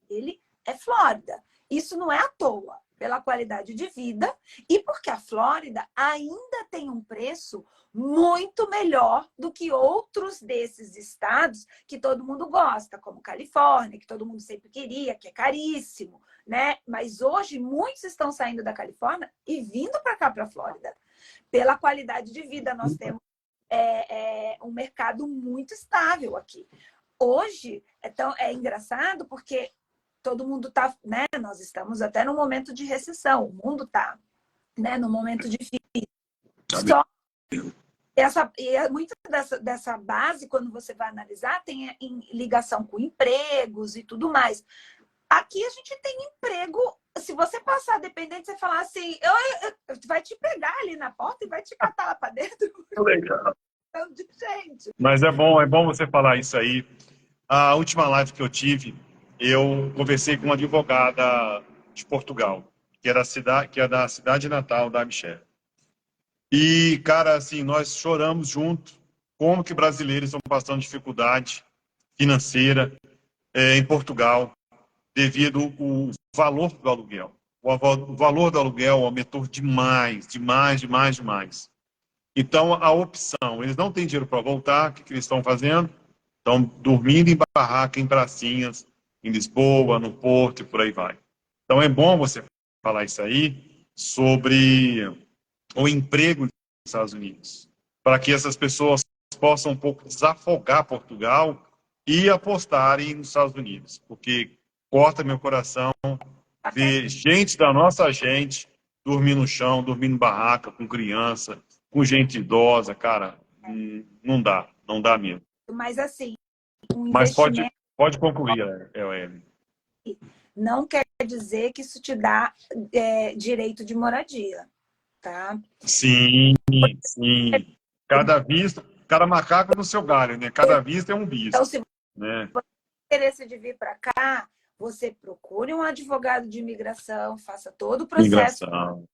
dele é Flórida. Isso não é à toa, pela qualidade de vida e porque a Flórida ainda tem um preço muito melhor do que outros desses estados que todo mundo gosta, como Califórnia, que todo mundo sempre queria, que é caríssimo, né? Mas hoje muitos estão saindo da Califórnia e vindo para cá, para a Flórida. Pela qualidade de vida, nós temos um mercado muito estável aqui. Hoje, é engraçado porque todo mundo está, né? Nós estamos até no momento de recessão, o mundo está, né, no momento difícil. Só muito dessa base, quando você vai analisar, tem em ligação com empregos e tudo mais. Aqui a gente tem emprego. Se você passar dependente, você falar assim, vai te pegar ali na porta e vai te catar lá para dentro. Legal. Gente. Mas é bom você falar isso aí. A última live que eu tive, eu conversei com uma advogada de Portugal, que é da cidade natal da Michelle. E, cara, assim, nós choramos junto como que brasileiros estão passando dificuldade financeira em Portugal devido ao valor do aluguel. O valor do aluguel aumentou demais. Então, a opção, eles não têm dinheiro para voltar, o que eles estão fazendo? Estão dormindo em barraca, em pracinhas, em Lisboa, no Porto e por aí vai. Então, é bom você falar isso aí sobre o emprego nos Estados Unidos, para que essas pessoas possam um pouco desafogar Portugal e apostarem nos Estados Unidos, porque corta meu coração ver gente da nossa gente dormir no chão, dormir em barraca, com criança, com gente idosa, cara, não dá mesmo. Mas assim, Mas pode concluir, Ellen. Não quer dizer que isso te dá direito de moradia, tá? Sim. Cada cada macaco no seu galho, né? Cada vista é um Então, bicho, se né? você tem interesse de vir para cá, você procure um advogado de imigração, faça todo o processo. Migração.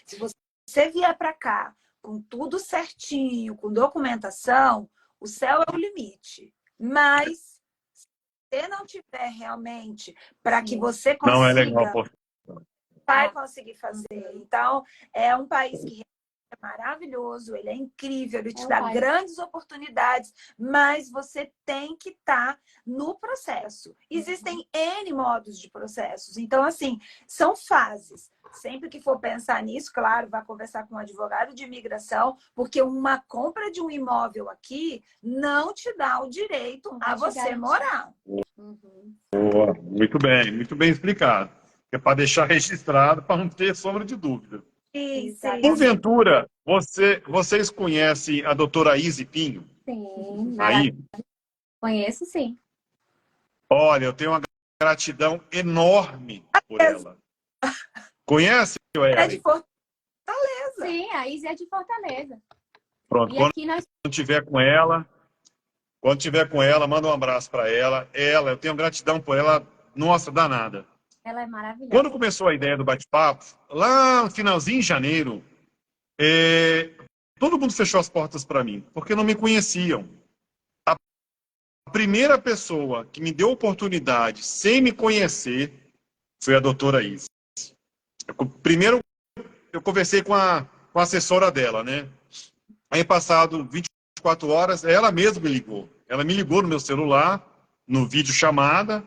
Se você vier para cá com tudo certinho, com documentação, o céu é o limite. Mas, se você não tiver realmente para que você Não é legal, consiga, vai conseguir fazer. Então, é um país que é maravilhoso, ele é incrível, ele te dá grandes oportunidades, mas você tem que estar no processo. Existem N modos de processos. Então, assim, são fases. Sempre que for pensar nisso, claro, vai conversar com um advogado de imigração, porque uma compra de um imóvel aqui não te dá o direito a você morar. Boa, muito bem explicado. É para deixar registrado, para não ter sombra de dúvida. Sim. Porventura, vocês conhecem a doutora Izzy Pinho? Sim, Aí? conheço sim. Olha, eu tenho uma gratidão enorme por ela. Conhece, É de Ellen? Fortaleza. Sim, a Izzy é de Fortaleza. Pronto, E aqui nós... quando tiver com ela, manda um abraço para ela. Eu tenho gratidão por ela, nossa, danada. Ela é maravilhosa. Quando começou a ideia do bate-papo, lá no finalzinho de janeiro, todo mundo fechou as portas para mim, porque não me conheciam. A primeira pessoa que me deu oportunidade, sem me conhecer, foi a doutora Izzy. Primeiro, eu conversei com a assessora dela, né? Aí, passado 24 horas, ela mesma me ligou. Ela me ligou no meu celular, no vídeo chamada,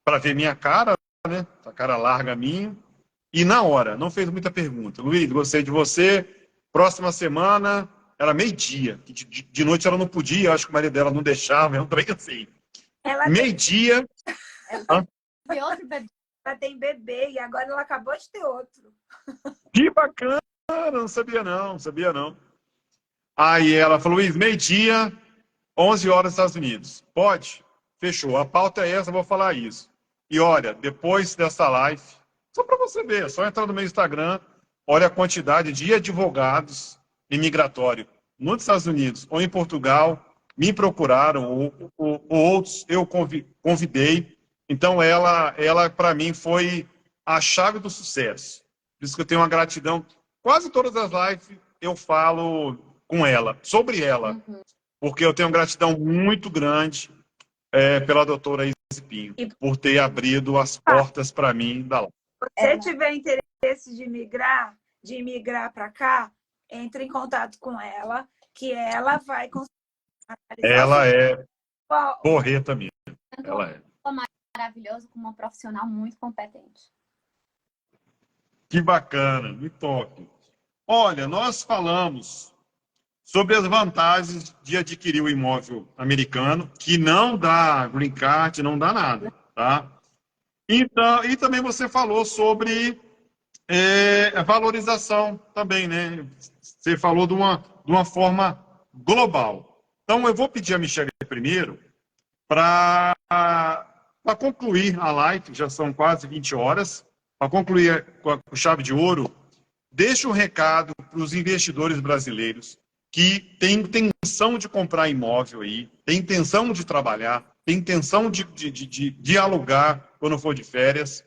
para ver minha cara, né? A cara larga minha. E na hora, não fez muita pergunta. Luiz, gostei de você. Próxima semana, era meio-dia. De noite ela não podia, acho que o marido dela não deixava, é um trem assim. Meio-dia. Tem outro bebê. Ela tem bebê e agora ela acabou de ter outro. Que bacana, não sabia não. Aí ela falou, Luiz, meio-dia, 11 horas nos Estados Unidos. Pode? Fechou. A pauta é essa, eu vou falar isso. E olha, depois dessa live, só para você ver, é só entrar no meu Instagram, olha a quantidade de advogados imigratórios nos Estados Unidos ou em Portugal, me procuraram, ou outros eu convidei. Então, ela para mim, foi a chave do sucesso. Por isso que eu tenho uma gratidão. Quase todas as lives eu falo com ela, sobre ela, porque eu tenho uma gratidão muito grande pela doutora Izzy Pinho, por ter abrido as portas para mim da live. Se você tiver interesse de migrar para cá, entre em contato com ela, que ela vai conseguir analisar. Ela é porreta mesmo. Ela é. Maravilhoso, com uma profissional muito competente. Que bacana, me toque. Olha, nós falamos sobre as vantagens de adquirir o imóvel americano, que não dá green card, não dá nada, tá? Então, e também você falou sobre a valorização também, né? Você falou de uma forma global. Então, eu vou pedir a Michelle primeiro para concluir a live, já são quase 20 horas, para concluir com chave de ouro, deixa um recado para os investidores brasileiros que têm intenção de comprar imóvel aí, têm intenção de trabalhar, têm intenção de alugar quando for de férias.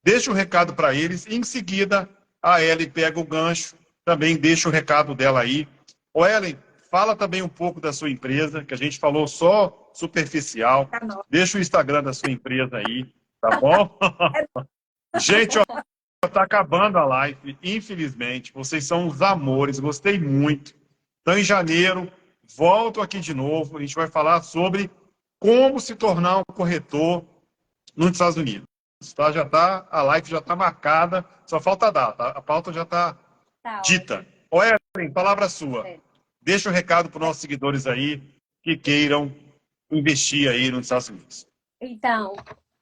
Deixa o recado para eles e, em seguida, a Ellen pega o gancho, também deixa o recado dela aí. Ô, Ellen, fala também um pouco da sua empresa, que a gente falou só superficial. Deixa o Instagram da sua empresa aí, tá bom? Gente, ó, tá acabando a live, infelizmente. Vocês são os amores, gostei muito. Então, em janeiro, volto aqui de novo. A gente vai falar sobre como se tornar um corretor nos Estados Unidos. Tá? A live já está marcada, só falta a data. A pauta já está dita. Ô, Ellen, palavra sua. Deixa o recado para os nossos seguidores aí que queiram investir aí nos Estados Unidos. Então,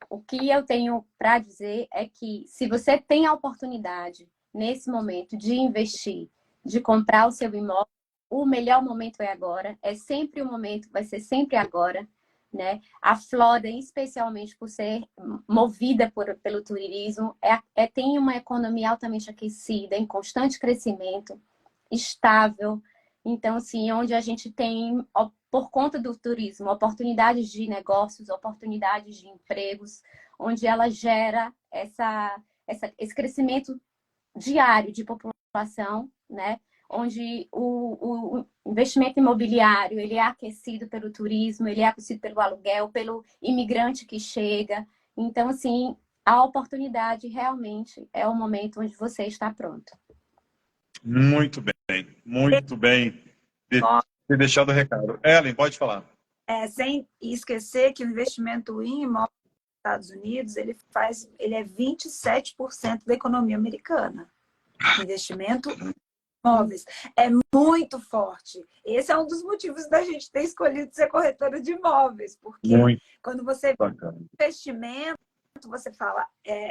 o que eu tenho para dizer é que se você tem a oportunidade, nesse momento, de investir, de comprar o seu imóvel, o melhor momento é agora. É sempre o momento, vai ser sempre agora. Né? A Flórida, especialmente por ser movida pelo turismo, tem uma economia altamente aquecida, em constante crescimento, estável. Então, assim, onde a gente tem, por conta do turismo, oportunidades de negócios, oportunidades de empregos, onde ela gera esse crescimento diário de população, né? Onde o investimento imobiliário ele é aquecido pelo turismo, ele é aquecido pelo aluguel, pelo imigrante que chega. Então, assim, a oportunidade realmente é o momento onde você está pronto. Muito bem, muito bem. Ter deixado o recado. Ellen, pode falar. Sem esquecer que o investimento em imóveis nos Estados Unidos, ele é 27% da economia americana. Investimento em imóveis é muito forte. Esse é um dos motivos da gente ter escolhido ser corretora de imóveis, porque Muito quando você bacana. investimento, você fala,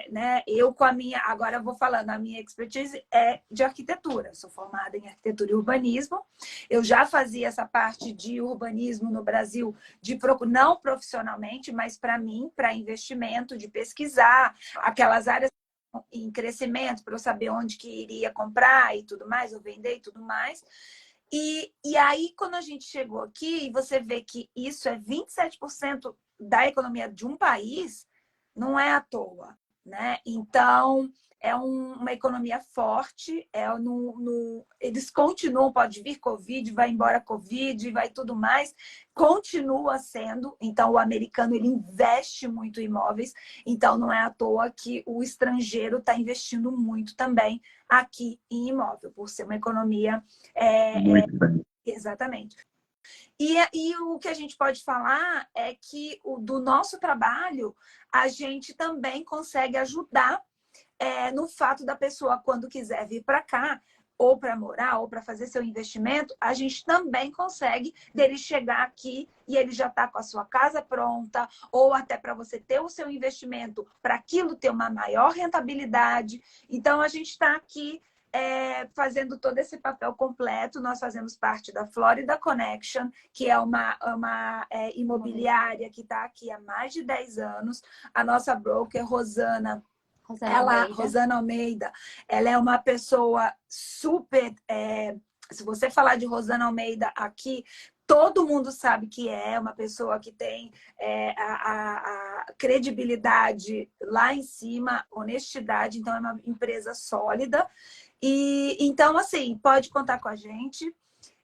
né? Eu com a minha, agora eu vou falando, a minha expertise é de arquitetura. Sou formada em arquitetura e urbanismo. Eu já fazia essa parte de urbanismo no Brasil, não profissionalmente, mas para mim, para investimento, de pesquisar aquelas áreas em crescimento, para eu saber onde que iria comprar e tudo mais, ou vender e tudo mais. E aí, quando a gente chegou aqui, você vê que isso é 27% da economia de um país, não é à toa, né? Então, é uma economia forte, eles continuam, pode vir Covid, vai embora Covid, vai tudo mais, continua sendo. Então, o americano ele investe muito em imóveis, então não é à toa que o estrangeiro está investindo muito também aqui em imóvel, por ser uma economia... Muito bem. Exatamente. E o que a gente pode falar é que do nosso trabalho, a gente também consegue ajudar no fato da pessoa, quando quiser vir para cá, ou para morar, ou para fazer seu investimento, a gente também consegue dele chegar aqui e ele já está com a sua casa pronta, ou até para você ter o seu investimento, para aquilo ter uma maior rentabilidade. Então, a gente está aqui fazendo todo esse papel completo. Nós fazemos parte da Florida Connection, que é uma imobiliária que está aqui há mais de 10 anos. A nossa broker, Rosana Almeida, ela é uma pessoa super... se você falar de Rosana Almeida aqui, todo mundo sabe que é uma pessoa que tem a credibilidade lá em cima, honestidade, então é uma empresa sólida. E então, assim, pode contar com a gente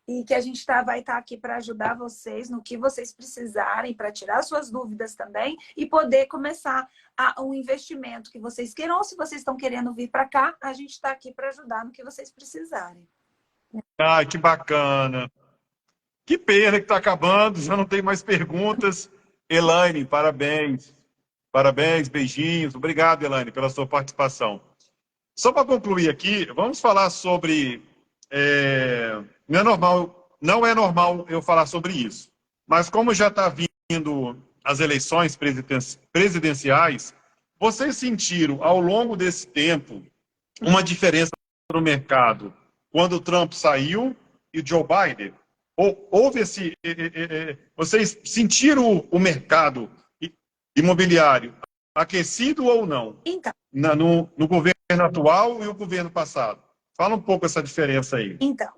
e que a gente vai estar aqui para ajudar vocês no que vocês precisarem, para tirar suas dúvidas também e poder começar um investimento que vocês queiram. Ou se vocês estão querendo vir para cá, a gente está aqui para ajudar no que vocês precisarem. Ai, que bacana. Que pena que está acabando, já não tem mais perguntas. Elaine, parabéns. Parabéns, beijinhos. Obrigado, Elaine, pela sua participação. Só para concluir aqui, vamos falar sobre... não é normal eu falar sobre isso, mas como já está vindo as eleições presidenciais, vocês sentiram, ao longo desse tempo, uma diferença no mercado quando o Trump saiu e o Joe Biden? Houve esse... vocês sentiram o mercado imobiliário aquecido ou não? Então, No governo atual e o governo passado. Fala um pouco essa diferença aí. Então,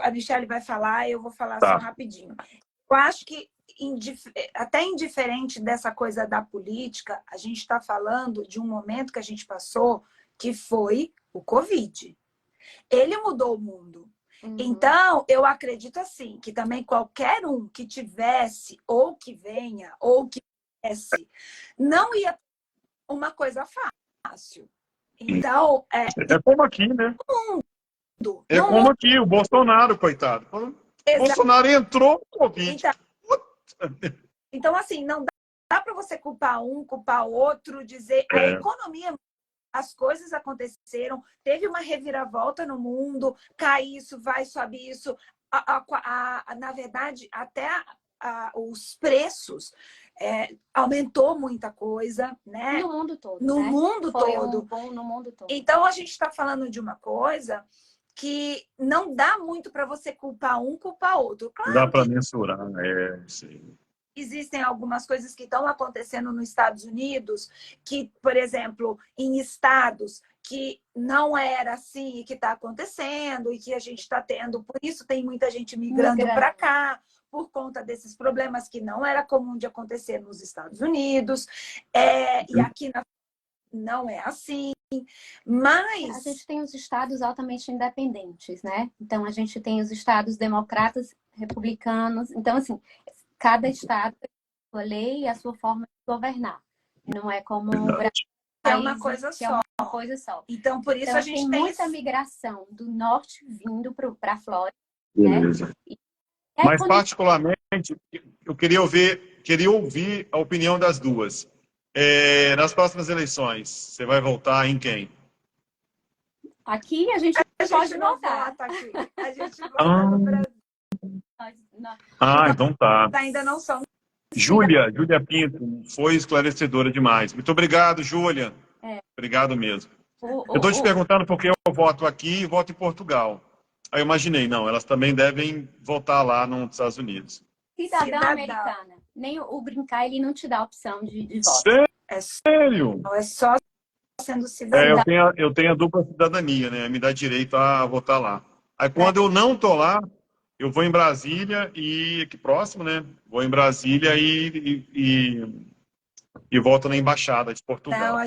a Michelle vai falar, eu vou falar Tá. só rapidinho. Eu acho que, até indiferente dessa coisa da política, a gente está falando de um momento que a gente passou, que foi o Covid. Ele mudou o mundo. Então, eu acredito assim, que também qualquer um que tivesse, ou que venha, ou que tivesse, não ia uma coisa fácil. Então, É como aqui, né? É como aqui, o Bolsonaro, coitado. O Bolsonaro entrou no Covid. Então, assim, não dá para você culpar um, culpar o outro, dizer a economia... As coisas aconteceram, teve uma reviravolta no mundo, cai isso, vai, sobe isso. Na verdade, até os preços aumentou muita coisa, né? No mundo todo. No né? mundo Foi todo. Bom no mundo todo. Então, a gente está falando de uma coisa que não dá muito para você culpar um, culpar outro. Claro, dá para mensurar, sim. Existem algumas coisas que estão acontecendo nos Estados Unidos, que, por exemplo, em estados que não era assim e que está acontecendo e que a gente está tendo. Por isso tem muita gente migrando para cá, por conta desses problemas que não era comum de acontecer nos Estados Unidos. E aqui não é assim. Mas a gente tem os estados altamente independentes, né? Então, a gente tem os estados democratas, republicanos. Então, assim, cada estado tem a sua lei e a sua forma de governar. Não é como o Brasil, é uma coisa que é uma coisa só. Então, por isso então, a gente tem muita migração do norte vindo para a Flórida. Beleza. Né? Mas, particularmente, eu queria ouvir a opinião das duas. Nas próximas eleições, você vai votar em quem? Aqui a gente pode votar. Aqui. A gente vota no Brasil. Então tá. Ainda não são. Júlia Pinto, foi esclarecedora demais. Muito obrigado, Júlia. Obrigado mesmo. Eu estou te perguntando porque eu voto aqui e voto em Portugal. Aí eu imaginei, não, elas também devem votar lá nos Estados Unidos. Cidadã americana. Nem o brincar, ele não te dá a opção de voto. Sério? Não, é só sendo cidadão. Eu tenho a dupla cidadania, né? Me dá direito a votar lá. Aí quando eu não tô lá, eu vou em Brasília e aqui próximo, né? Vou em Brasília e volto na embaixada de Portugal. Não,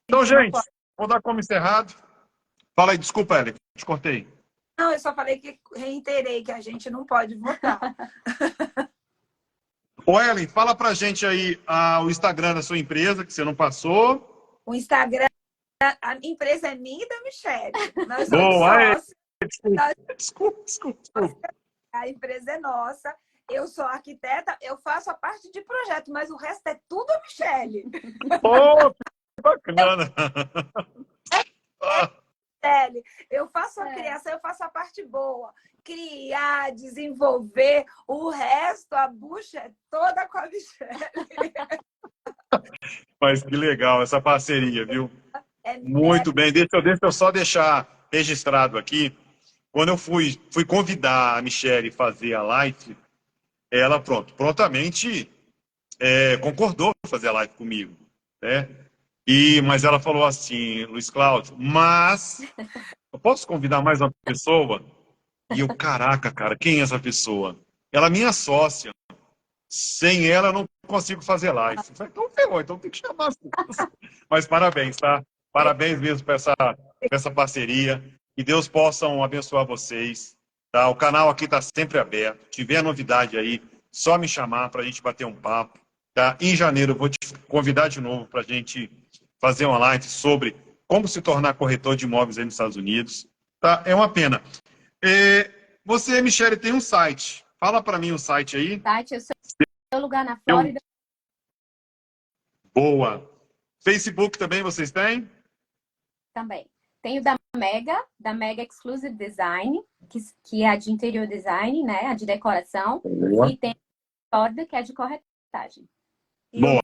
então, gente, vou dar como encerrado. Fala aí, desculpa, Ellen, te cortei. Não, eu só falei que reiterei que a gente não pode votar. Ô, Ellen, fala pra gente aí o Instagram da sua empresa, que você não passou. O Instagram, a empresa é minha e da Michele. Nós somos Boa, sócios. Desculpa. A empresa é nossa. Eu sou arquiteta, eu faço a parte de projeto, mas o resto é tudo a Michele. Pô, que bacana. Michele, eu faço a criação, eu faço a parte boa. Criar, desenvolver, o resto, a bucha é toda com a Michele. Mas que legal essa parceria, viu? Muito bem. Deixa eu só deixar registrado aqui. Quando eu fui convidar a Michele a fazer a live, ela prontamente concordou em fazer a live comigo, né? Mas ela falou assim, Luiz Cláudio, mas eu posso convidar mais uma pessoa? E eu, caraca, cara, quem é essa pessoa? Ela é minha sócia. Sem ela eu não consigo fazer live. Então ferrou, então tem que chamar as pessoas. Mas parabéns, tá? Parabéns mesmo por essa parceria. Que Deus possa abençoar vocês. Tá? O canal aqui está sempre aberto. Se tiver novidade aí, só me chamar para a gente bater um papo. Tá? Em janeiro eu vou te convidar de novo para a gente fazer uma live sobre como se tornar corretor de imóveis aí nos Estados Unidos. Tá? É uma pena. Você, Michele, tem um site. Fala para mim o site aí. Eu sou lugar na Flórida. Boa. Facebook também vocês têm? Também. Tem o da Mega Exclusive Design, que é a de interior design, né? A de decoração. Boa. E tem a Flórida, que é a de corretagem. Boa.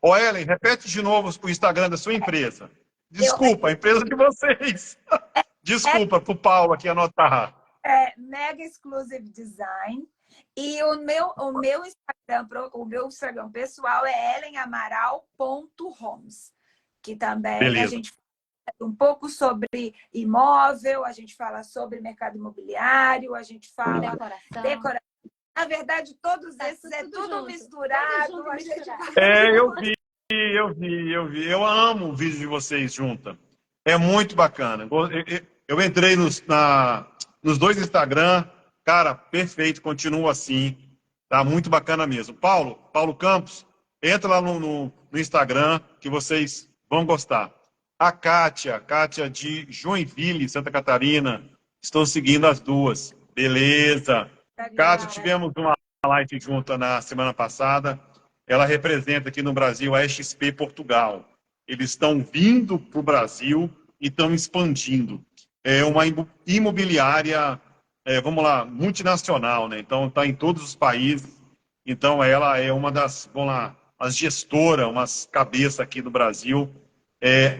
Ô, Ellen, repete de novo o Instagram da sua empresa. Desculpa, a empresa de vocês. Desculpa, pro Paulo aqui anotar. Mega Exclusive Design. E o meu Instagram pessoal é ellenamaral.homes, que também Beleza. A gente fala um pouco sobre imóvel, a gente fala sobre mercado imobiliário, a gente fala decoração. Na verdade, todos esses tudo misturado. Eu vi. Eu amo o vídeo de vocês juntas. É muito bacana. Eu entrei nos dois Instagram. Cara, perfeito, continua assim. Tá muito bacana mesmo. Paulo Campos, entra lá no Instagram que vocês vão gostar. A Kátia de Joinville, Santa Catarina. Estou seguindo as duas. Beleza. Kátia, tivemos uma live junta na semana passada. Ela representa aqui no Brasil a XP Portugal. Eles estão vindo para o Brasil e estão expandindo. É uma imobiliária... vamos lá, multinacional, né? Então, está em todos os países. Então, ela é uma das, as gestoras, umas cabeças aqui do Brasil,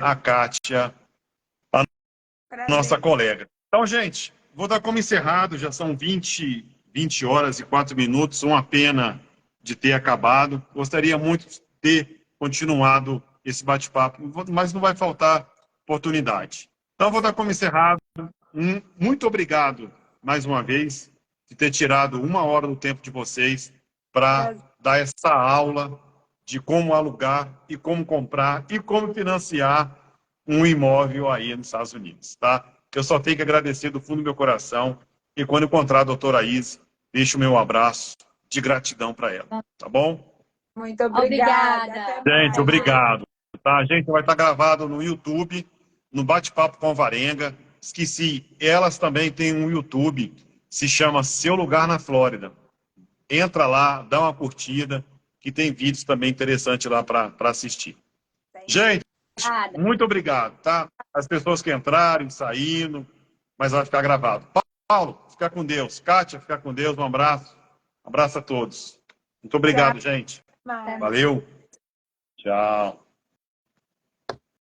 a Kátia, a nossa colega. Então, gente, vou dar como encerrado, já são 20 horas e 4 minutos, uma pena de ter acabado. Gostaria muito de ter continuado esse bate-papo, mas não vai faltar oportunidade. Então, vou dar como encerrado. Muito obrigado, mais uma vez, de ter tirado 1 hora do tempo de vocês para dar essa aula de como alugar e como comprar e como financiar um imóvel aí nos Estados Unidos, tá? Eu só tenho que agradecer do fundo do meu coração e quando encontrar a doutora Isa, deixo o meu abraço de gratidão para ela, tá bom? Muito obrigada. Obrigada. Gente, obrigado. Tá, gente, vai estar gravado no YouTube, no Bate-Papo com a Varenga. Esqueci, elas também têm um YouTube, se chama Seu Lugar na Flórida. Entra lá, dá uma curtida, que tem vídeos também interessantes lá para assistir. Gente, muito obrigado, tá? As pessoas que entraram, saíram, mas vai ficar gravado. Paulo, fica com Deus. Kátia, fica com Deus. Um abraço. Um abraço a todos. Muito obrigado, gente. Tchau. Valeu. Tchau.